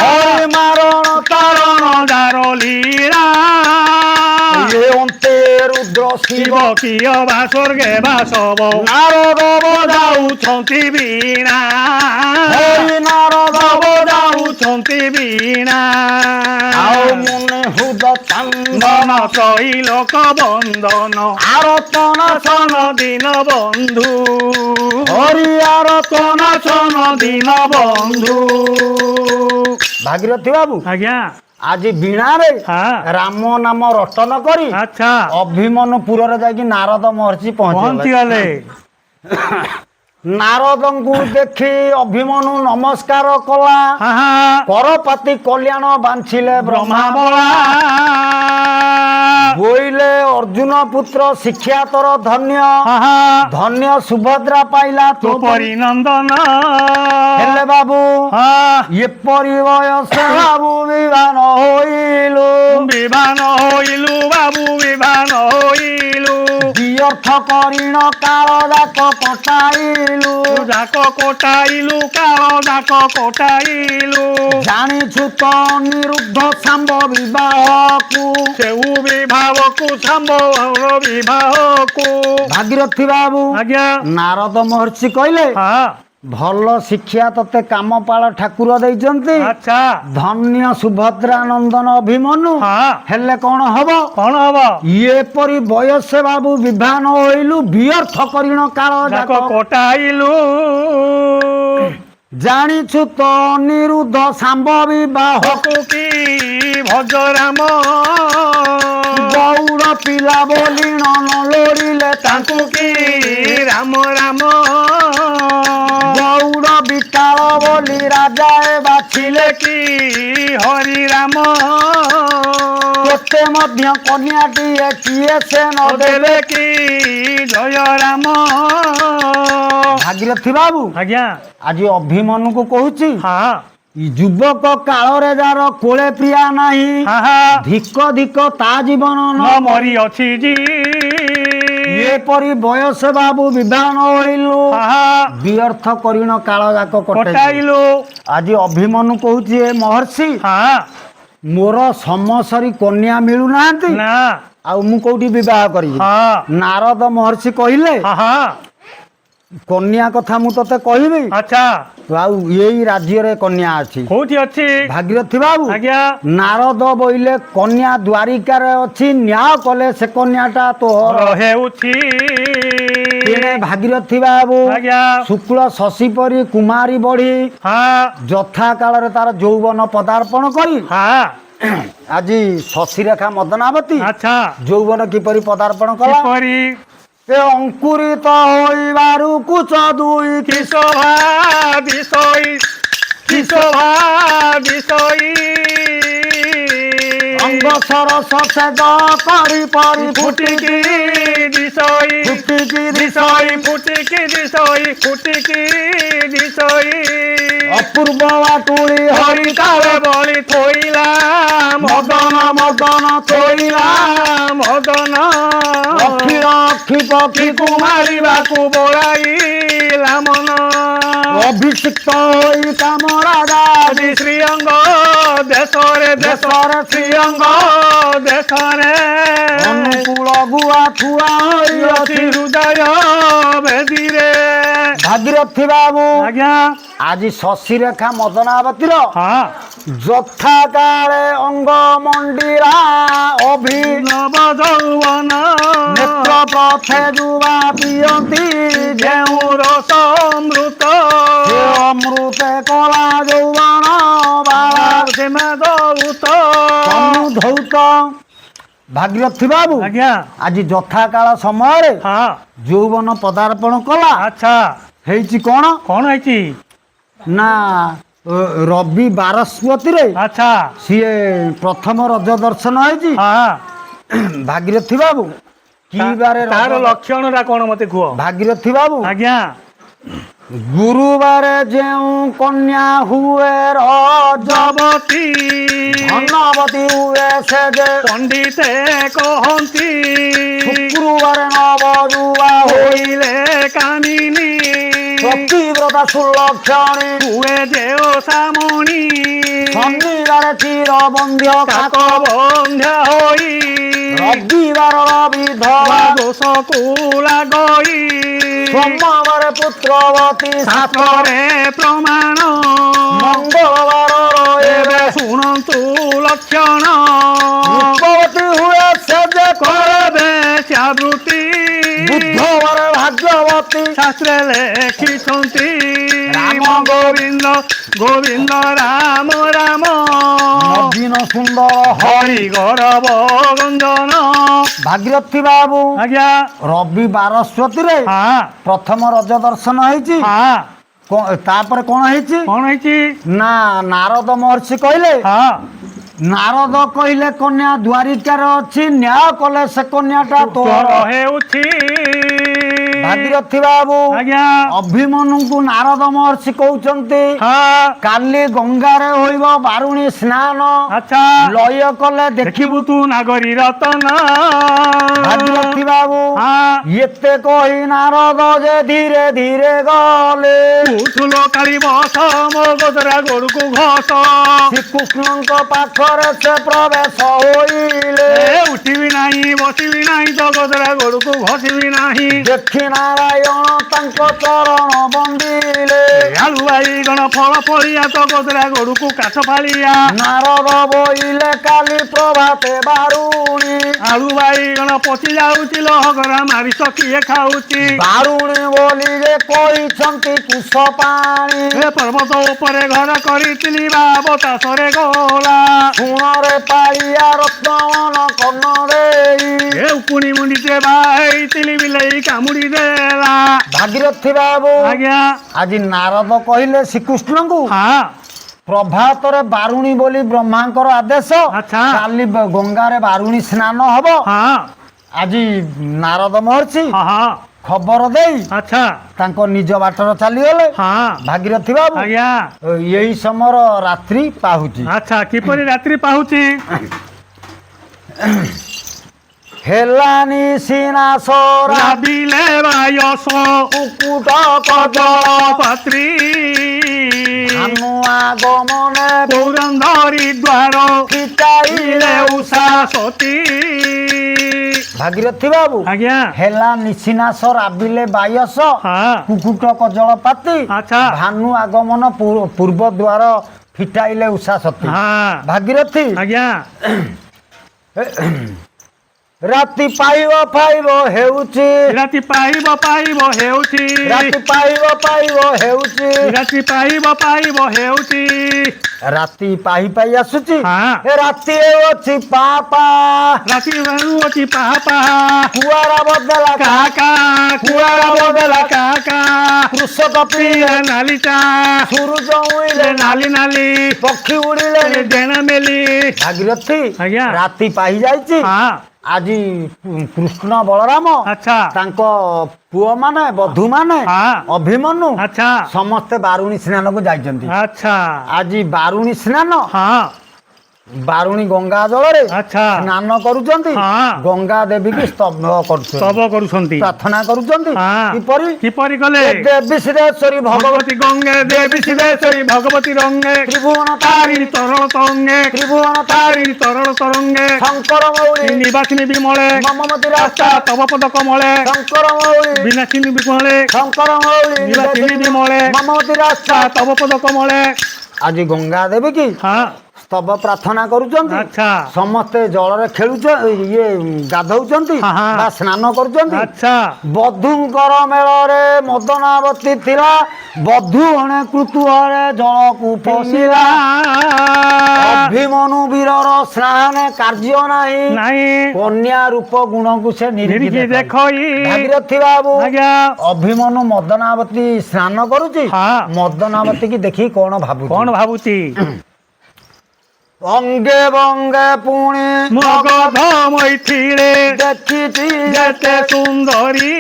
ହରି ମାରଣ ତାରଣ ଦାର ଲୀଳା ଏ ଅନ୍ତେ ରୁଦ୍ର ଶିବ ଶିବ କିୟ ବା ସ୍ୱର୍ଗେ ବାସବ ନାରଦ ବଜାଉଛନ୍ତି ବୀଣା ହରି ନାରଦ ବଜାଉଛନ୍ତି ବୀଣା ଆଉ ମୁନି ହୃଦ ଚନ୍ଦନ ବନ ତ୍ରୈଲୋକ ବନ୍ଦନ ଆରତନ ସନ ଦିନ ବନ୍ଧୁ ହରି ଆରତନ ସନ ଦିନ ବନ୍ଧୁ। ଭାଗୀରଥୀ ବାବୁ ଆଜ୍ଞା ଆଜି ବୀଣାରେ ହଁ ରାମ ନାମ ରଟନ କରି ଆଚ୍ଛା ଅଭିମନ୍ୟୁ ପୁରରେ ଯାଇକି ନାରଦ ମହର୍ଷି ପହଞ୍ଚିଗଲେ। ପହଞ୍ଚିଗଲେ। ନାରଦଙ୍କୁ ଦେଖି ଅଭିମନ୍ୟୁ ନମସ୍କାର କଲା। ଆହା କରପାତି କଲ୍ୟାଣ ବାଞ୍ଛିଲେ ବ୍ରହ୍ମା ବ୍ରହ୍ମାବଳା ବୋଇଲେ ଅର୍ଜୁନ ପୁତ୍ର ଶିକ୍ଷା ତୋର ଧନ୍ୟ। ଆହା ଧନ୍ୟ ସୁଭଦ୍ରା ପାଇଲା ତୋ ତୋ ପରିନନ୍ଦନ ହେଲେ ବାବୁ ହଁ ଏପରି ବୟସ ବାବୁ ବିବାନ ହୋଇଲୁ। ବିଭାନ ହୋଇଲୁ ବାବୁ ବିଭାନ ହୋଇଲୁ ଅର୍ଥ କରିଣ କାଳ ଯାକ କଟାଇଲୁ। ଯାକ କୋଟାଇଲୁ କାଳ ଯାକ କୋଟାଇଲୁ ଜାଣିଛୁ ତ ଅନିରୁଦ୍ଧ ଶାମ୍ବ ବିବାହକୁ। ସେଉ ବିବାହକୁ ସମ୍ଭବର ବିବାହକୁ। ଭାଗୀରଥୀ ବାବୁ ଆଜ୍ଞା ନାରଦ ମହର୍ଷି କହିଲେ ହଁ ଭଲ ଶିକ୍ଷା ତତେ କାମପାଳ ଠାକୁର ଦେଇଛନ୍ତି। ଆଚ୍ଛା ଧନ୍ୟ ସୁଭଦ୍ରା ନନ୍ଦନ ଅଭିମନ୍ୟୁ ହଁ ହେଲେ କଣ ହବ? କଣ ହବ? ଏପରି ବୟସ ବାବୁ ବିଭାନ ହୋଇଲୁ ବ୍ୟର୍ଥ କରିଣ କାଳ ଯାକ ଯାକ କୋଟାଇଲୁ ଜାଣିଛୁ ତ ଅନିରୁଦ୍ଧ ଶାମ୍ବ ବିବାହକୁ। କି ଭଜ ରାମ ଗୌଡ଼ ପିଲା ବୋଲି ନ ଲୋଡ଼ିଲେ ତାଙ୍କୁ କି ରାମ ରାମ ଗୌଡ଼ ବିକାଳ ବୋଲି ରାଜାଏ ବାଛିଲେ। କି ହରି ରାମ କେତେ ମଧ୍ୟ କନ୍ୟାଟିଏ କିଏ ସେ ନ ଦେଲେ। ଦେଲେ କି ଜୟ ରାମ। ଭାଗୀରଥୀ ବାବୁ ଆଜ୍ଞା ଆଜି ଅଭିମନ୍ୟୁକୁ କହୁଛି ହଁ ଇ ଯୁବକ କାଳରେ ଯାର କୋଳେ ପ୍ରିୟା ନାହିଁ। ହଁ ଧିକ ଧିକ ତା ଜୀବନ ନ ନ ମରି ଅଛି ଜି ଏପରି ବୟସ ବାବୁ ବିଧାନ ହୋଇଲୁ ବ୍ୟର୍ଥ କରିଣ କାଳ ଯାକ କଟାଇଲୁ। କୋଟାଇଲୁ ଆଜି ଅଭିମନ୍ୟୁ କହୁଛି ଏ ମହର୍ଷି ହଁ ମୋର ସମସରି କନ୍ୟା ମିଳୁନାହାନ୍ତି ନା ଆଉ ମୁଁ କୋଉଠି ବିବାହ କରିବି? ହଁ ନାରଦ ମହର୍ଷି କହିଲେ ହଁ କନ୍ୟା କଥା ମୁଁ ତତେ କହିବି ଆଚ୍ଛା ଆଉ ଏଇ ରାଜ୍ୟରେ କନ୍ୟା ଅଛି। କୋଉଠି ଅଛି? ଭାଗୀରଥୀ ବାବୁ ଆଜ୍ଞା ନାରଦ ବୋଇଲେ କନ୍ୟା ଦ୍ୱାରିକାରେ ଅଛି ନ୍ୟାୟ କଲେ ସେ କନ୍ୟାଟା ତୋର ହେଉଛି। ତେଣେ ଭାଗୀରଥୀ ବାବୁ ଆଜ୍ଞା ଶୁକ୍ଳ ଶଶୀ ପରି କୁମାରୀ ବଢି ହଁ ଯଥା କାଳରେ ତାର ଯୌବନ ପଦାର୍ପଣ କରି ହଁ ଆଜି ଶଶୀରେଖା ମଦନାବତୀ ଆଚ୍ଛା ଯୌବନ କିପରି ପଦାର୍ପଣ କଲା? କିପରି ସେ ଅଙ୍କୁରିତ ହୋଇବାରୁ କୁଚ ଦୁଇ କି ଶୋଭା ବିଷୟ শোভা বিষয়ী অঙ্গ সরস সেদ করি পরি ফুটিকি বিষয়ী ফুটিকি বিষয়ী ফুটিকি বিষয়ী ফুটিকি বিষয়ী অপূর্ব আটুলি হরিতালে বলি থইলাম মদন মদন থইলাম মদন অক্ষির অক্ষি পক্ষি কুমারিবাকু বড়াইলাম মন অভিষিক্ত হই কামরাজা আদি শ্রীঅঙ্গ দেশরে দেশরে শ্রীঅঙ্গ দেশরে অনুকূଳ ଗୁଆ ଥୁଆ ଅତି ହୋଇଅଛି ହୃଦୟ ବେଦିରେ ଭାଗୀରଥୀ ବାବୁ ଆଜ୍ଞା ଆଜି ଶଶିରେଖା ମଦନାବତୀର ହଁ ଯଥା କାଳେ ଅଙ୍ଗ ମଣ୍ଡିରା ନବ ଯୌବନ ନେତ୍ର ପଥେ ଯୁବା ପିଅନ୍ତି ଯେଉଁ ରସ ଅମୃତ ସେ ଅମୃତେ କଳା ଯୌବନ ବାଳା ସୀମା ଦଉତ ତନୁ ଧୌତ ଭାଗୀରଥୀ ବାବୁ ଆଜ୍ଞା ଆଜି ଯଥା କାଳ ସମୟରେ ହଁ ଯୌବନ ପଦାର୍ପଣ କଲା ଆଚ୍ଛା ହେଇଛି କଣ କଣ ହେଇଛି ନା ରବି ବାରସ୍ପତିରେ ଆଚ୍ଛା ସିଏ ପ୍ରଥମ ରଜ ଦର୍ଶନ ହେଇଛି ହଁ ଭାଗୀରଥୀ ବାବୁ କି ବାରେ ତାର ଲକ୍ଷଣଟା କଣ ମତେ କୁହ ଭାଗୀରଥୀ ବାବୁ ଆଜ୍ଞା ଗୁରୁବାରେ ଯେଉଁ କନ୍ୟା ହୁଏ ଯବତୀ ଧନବତୀ ହୁଏ ସେ ଯେ ପଣ୍ଡିତେ କହନ୍ତି ଶୁକ୍ରବାରେ ନବଯୁବା ହୋଇଲେ କାମିନୀ ପ୍ରତିବ୍ରତା ସୁଲକ୍ଷଣୀ ହୁଏ ଦେଓ ସାମଣୀ ଶନିବାରେ ଚିର ବନ୍ଧ୍ୟ କାକ ବନ୍ଧ୍ୟା ହୋଇ ରବିବାର ବିଧବା ଦୋଷକୁ ଲାଗଇ ସୋମବାରେ ପୁତ୍ରବତୀ ଶାସ୍ତ୍ରରେ ପ୍ରମାଣ ମଙ୍ଗଳବାର ଏବେ ଶୁଣନ୍ତୁ ଲକ୍ଷଣ ରୂପବତୀ ହୁଏ ସେ ଯେ କରବେ ଚାବୃତ୍ତି ବୁଧବାର ଭାଗ୍ୟବତୀ ଶାସ୍ତ୍ରରେ ଲେଖିଛନ୍ତି ରାମ ଗୋବିନ୍ଦ ଗୋବିନ୍ଦ ରାମ ରାମ ନବୀନ ସୁନ୍ଦର ହରି ଗୌରବ ଗଞ୍ଜନ ଭାଗୀରଥୀ ବାବୁ ଆଜ୍ଞା ରବି ବାରସ୍ପତିରେ ହଁ ପ୍ରଥମ ରଜ ଦର୍ଶନ ହେଇଛି ହଁ ତାପରେ କଣ ହେଇଛି କଣ ହେଇଛି ନା ନାରଦ ମହର୍ଷି କହିଲେ ହଁ ନାରଦ କହିଲେ କନ୍ୟା ଦ୍ୱାରିକାରେ ଅଛି ନ୍ୟାୟ କଲେ ସେ କନ୍ୟାଟା ତୋର ହେଉଛି ଭାଗୀରଥୀ ବାବୁ ଆଜ୍ଞା ଅଭିମନ୍ୟୁଙ୍କୁ ନାରଦ ମହର୍ଷି କହୁଛନ୍ତି ହଁ କାଲି ଗଙ୍ଗାରେ ହୋଇବ ବାରୁଣୀ ସ୍ନାନ ଆଚ୍ଛା ଲୟ କଲେ ଦେଖିବୁ ଦେଖିବୁ ତୁ ନାଗରୀ ରତନ ଭାଗୀରଥୀ ବାବୁ ହଁ ଏତେ କହି ନାରଦ ଯେ ଧୀରେ ଧୀରେ ଗଲେ ଉଠୁଲ କାଳି ବସ ମୋ ଗୋଦରା ଗୋଡକୁ ଘସ ଶ୍ରୀକୃଷ୍ଣଙ୍କ ପାଖରେ ସେ ପ୍ରବେଶ ହୋଇଲେ ଏ ଉଠିବି ନାହିଁ ବସିବି ନାହିଁ ତ ଗୋଦରା ଗୋଡକୁ ଘସିବି ନାହିଁ ଦେଖି ନାରାୟଣ ତାଙ୍କ ଚରଣ ବନ୍ଦିଲେ ଆଳୁ ବାଇଗଣ ଫଳ ଫଳିଆ ତ ଗୋଦରା ଗୋଡକୁ କାଠ ଫାଳିଆ ନାରଦ ବୋଇଲେ କାଲି ପ୍ରଭାତେ ବାରୁଣୀ ଆଳୁ ବାଇଗଣ ପଚି ଯାଉଛି ଲହଗରା ମାରିଛ କିଏ ଖାଉଛି ବାରୁଣୀ ବୋଲି ଯେ କହିଛନ୍ତି କୁଶ ପାଣି ଏ ପର୍ବତ ଉପରେ ଘର କରିଥିଲି ବାବ ତାସରେ ଗଲା ଶୁଣରେ ପାଳିଆ ରତ୍ନମନ କର୍ଣ୍ଣ ଦେଇ ଏ ଉକୁଣି ମୁଣ୍ଡିଟେ ବାଇଥିଲି ବିଲେଇ କାମୁଡି ଦେଲା ଭାଗୀରଥୀ ବାବୁ ଆଜ୍ଞା ଆଜି ନାରଦ କହିଲେ ଶ୍ରୀକୃଷ୍ଣଙ୍କୁ ହଁ ପ୍ରଭାତରେ ବାରୁଣୀ ବୋଲି ବ୍ରହ୍ମାଙ୍କର ଆଦେଶ ଆଚ୍ଛା। କାଲି ଗଙ୍ଗାରେ ବାରୁଣୀ ସ୍ନାନ ହବ ହଁ ଆଜି ନାରଦ ମହର୍ଷି ହଁ ହଁ ଖବର ଦେଇ ଆଚ୍ଛା ତାଙ୍କ ନିଜ ବାଟରେ ଚାଲିଗଲେ ହଁ ଭାଗୀରଥୀ ବାବୁ ଆଜ୍ଞା ଏଇ ସମୟର ରାତ୍ରି ପାହୁଛି ଆଚ୍ଛା କିପରି ରାତ୍ରି ପାହୁଛି ହେଲାନି ସିନା ସରା ରାବିଲେ ବାୟସ କୁକୁଟ କଜଳ ପାତ୍ରୀ ଧାନୁ ଆଗମନେ ପୌରନ୍ଧରୀ ଦ୍ୱାର ପିଟାଇଲେ ଉଷା ସତୀ ଭାଗୀରଥୀ ବାବୁ ଆଜ୍ଞା ହେଲା ନିଶିନାଶ ରାବିଲେ ବାୟସ ହଁ କୁକୁଟ କଜଳ ପାତି ଆଚ୍ଛା ଭାନୁ ଆଗମନ ପୂର୍ବ ଦ୍ୱାର ଫିଟାଇଲେ ଉଷା ସତୀ ହଁ ଭାଗୀରଥୀ ଆଜ୍ଞା ରାତି ପାଇବ ପାଇବ ହେଉଛି ରାତି ପାଇବ ପାଇବ ହେଉଛି ରାତି ପାଇବ ପାଇବ ହେଉଛି ରାତି ପାଇବ ପାଇବ ହେଉଛି ରାତି ପାଇ ପାଇ ଆସୁଛି ହଁ। ଏ ରାତି ହେଉଛି ପାପା ରାତି ଅଛି ପାହା ପାହା କୁଆରା ବଦଲା କାକା କୁଆରା ବଦଲା କାକା କୃଷକ ପିଲା ନାଲି ଚା ସୂରୁଜ ଉଇଁଲେ ନାଲି ନାଲି ପକ୍ଷୀ ଉଡ଼ିଲେ ଡେଣା ମେଲି ଭାଗୀରଥୀ ଆଜ୍ଞା। ରାତି ପାଇ ଯାଇଛି ହଁ ଆଜି କୃଷ୍ଣ ବଳରାମ ଆଚ୍ଛା ତାଙ୍କ ପୁଅମାନେ ବଧୂମାନେ ହଁ ଅଭିମନ୍ୟୁ ଆଚ୍ଛା ସମସ୍ତେ ବାରୁଣୀ ସ୍ନାନକୁ ଯାଇଛନ୍ତି ଆଚ୍ଛା ଆଜି ବାରୁଣୀ ସ୍ନାନ ହଁ ବାରୁଣୀ ଗଙ୍ଗା ଜଳରେ ଆଚ୍ଛା ସ୍ନାନ କରୁଛନ୍ତି ହଁ। ଗଙ୍ଗା ଦେବୀକି ସ୍ତବ କରୁଛନ୍ତି ସ୍ତବ କରୁଛନ୍ତି ପ୍ରାର୍ଥନା କରୁଛନ୍ତି ହଁ। କିପରି କିପରି କଲେ ଏ ଦେବୀ ସିଦ୍ଧେଶ୍ୱରୀ ଭଗବତୀ ଭଗବତୀ ଗଙ୍ଗେ ଦେବୀ ସିଦ୍ଧେଶ୍ୱରୀ ଭଗବତୀ ରଙ୍ଗେ ତ୍ରିଭୁବନ ତାରି ତରଳ ତରଙ୍ଗେ ତ୍ରିଭୁବନ ତାରି ତରଳ ତରଙ୍ଗେ ଶଙ୍କର ମୌଳି ନିବାସିନୀ ବିମଳେ ମମମତି ରାସ୍ତା ରାସ୍ତା ତବ ପଦ କମଳେ ଶଙ୍କର ମୌଳି ବିନାଶିନୀ ବିମଳେ ଶଙ୍କର ମୌଳି ନିବାସିନୀ ବିମଳେ ମମମତି ରାସ୍ତା ତବ ପଦ କମଳେ ଆଜି ଗଙ୍ଗା ଦେବୀ କି ହଁ ସ୍ତବ ପ୍ରାର୍ଥନା କରୁଛନ୍ତି ଆଚ୍ଛା ସମସ୍ତେ ଜଳରେ ଇଏ ଗାଧଉଛନ୍ତି ହଁ, ହଁ। ବା ସ୍ନାନ କରୁଛନ୍ତି ଆଚ୍ଛା ବଧୂଙ୍କର ମେଳରେ ମଦନାବତୀ ଥିଲା ବଧୂ ଅଣେ କୃତୁହରେ ଜଳକୁ ପଶିଲା ଅଭିମନ୍ୟୁ ବୀରର ସ୍ନାନ କାର୍ଯ୍ୟ ନାହିଁ ନାହିଁ କନ୍ୟା ରୂପ ଗୁଣକୁ ସେ ନିରିଖି ନିରିଖି ଦେଖଇ ଭାଗୀରଥୀ ବାବୁ ଆଜ୍ଞା ଅଭିମନ୍ୟୁ ମଦନାବତୀ ସ୍ନାନ କରୁଛି ହଁ। ମଦନାବତୀ କି ଦେଖି କଣ ଭାବୁଛି କଣ ଭାବୁଛି ଅଙ୍ଗେ ବଙ୍ଗେ ପୁଣି ମଗଧ ମୈଥିଳେ ଦେଖିଛି ଯେତେ ସୁନ୍ଦରୀ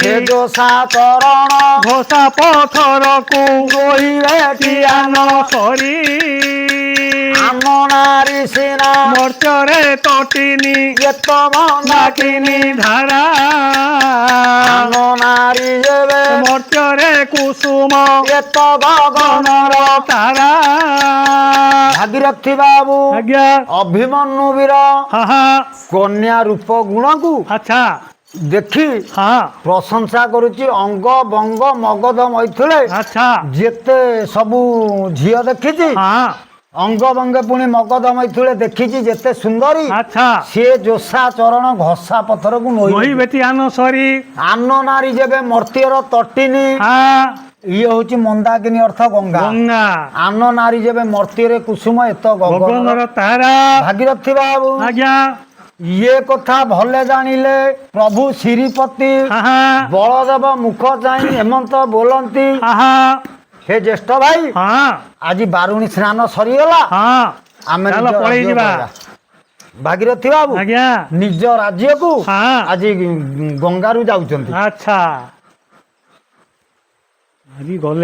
ସେ ଯୋଷା ଚରଣ ଘୋଷା ପଥରକୁ ରହିବେ ଟିଆନ ସରି ଆମ ନାରୀ ସିନା ମର୍ତ୍ୟରେ ତଟିନି ଏତ ମନ୍ଦାକିନୀ ଡାକିନି ଧାରା ଆମ ନାରୀ ଯେବେ ମର୍ତ୍ୟରେ କୁସୁମ ଏତ ଗଗନର ଗଣର ତାରା ଭାଗୀରଥୀ ବାବୁ ଆଜ୍ଞା ଅଭିମନ୍ୟୁ ବୀର ହଁ ହଁ କନ୍ୟା ରୂପ ଗୁଣକୁ ଆଚ୍ଛା ଦେଖି ହଁ ପ୍ରଶଂସା କରୁଛି ଅଙ୍ଗ ବଙ୍ଗ ମଗଧ ମୈଥିଳେ ଆଚ୍ଛା ଯେତେ ସବୁ ଝିଅ ଦେଖିଛି ହଁ ଅଙ୍ଗ ବଙ୍ଗେ ପୁଣି ମଗଧ ମୈଥିଳେ ଦେଖିଛି ଯେତେ ସୁନ୍ଦରୀ ଆଚ୍ଛା ସିଏ ଯୋଷା ଚରଣ ଘଷା ପଥରକୁ ନଈ ନୋଇ ବେଟି ଆନ ସରି ଆନ ନାରୀ ଯେବେ ମର୍ତ୍ତ୍ୟର ତଟିନି ହଁ ଇଏ ହଉଛି ମନ୍ଦାକିନୀ ଅର୍ଥ ଗଙ୍ଗା ଗଙ୍ଗା ଆନ ନାରୀ ଯେବେ ମର୍ତ୍ତ୍ୟରେ କୁସୁମ ଏତ ଗଗନର ଗଗନର ତାରା ଭାଗୀରଥୀ ବାବୁ ଆଜ୍ଞା ଇଏ କଥା ଭଲ ଜାଣିଲେ ପ୍ରଭୁ ଶ୍ରୀପତି ହଁ ହଁ ବଳଦେବ ମୁଖ ଚାହିଁ ହେମନ୍ତ ବୋଲନ୍ତି ହଁ ହେ ଜ୍ୟେଷ୍ଠ ଭାଇ ହଁ ଆଜି ବାରୁଣୀ ସ୍ନାନ ସରିଗଲା ହଁ ଆମେ ଚାଲ ନିଜ ପଳେଇ ରାଜ୍ୟକୁ ଯିବା। ପଳେଇବା। ଭାଗୀରଥୀ ବାବୁ ଆଜ୍ଞା ନିଜ ରାଜ୍ୟକୁ ହଁ ଆଜି ଗଙ୍ଗାରୁ ଯାଉଛନ୍ତି ଆଚ୍ଛା ଆଜି ଗଲେ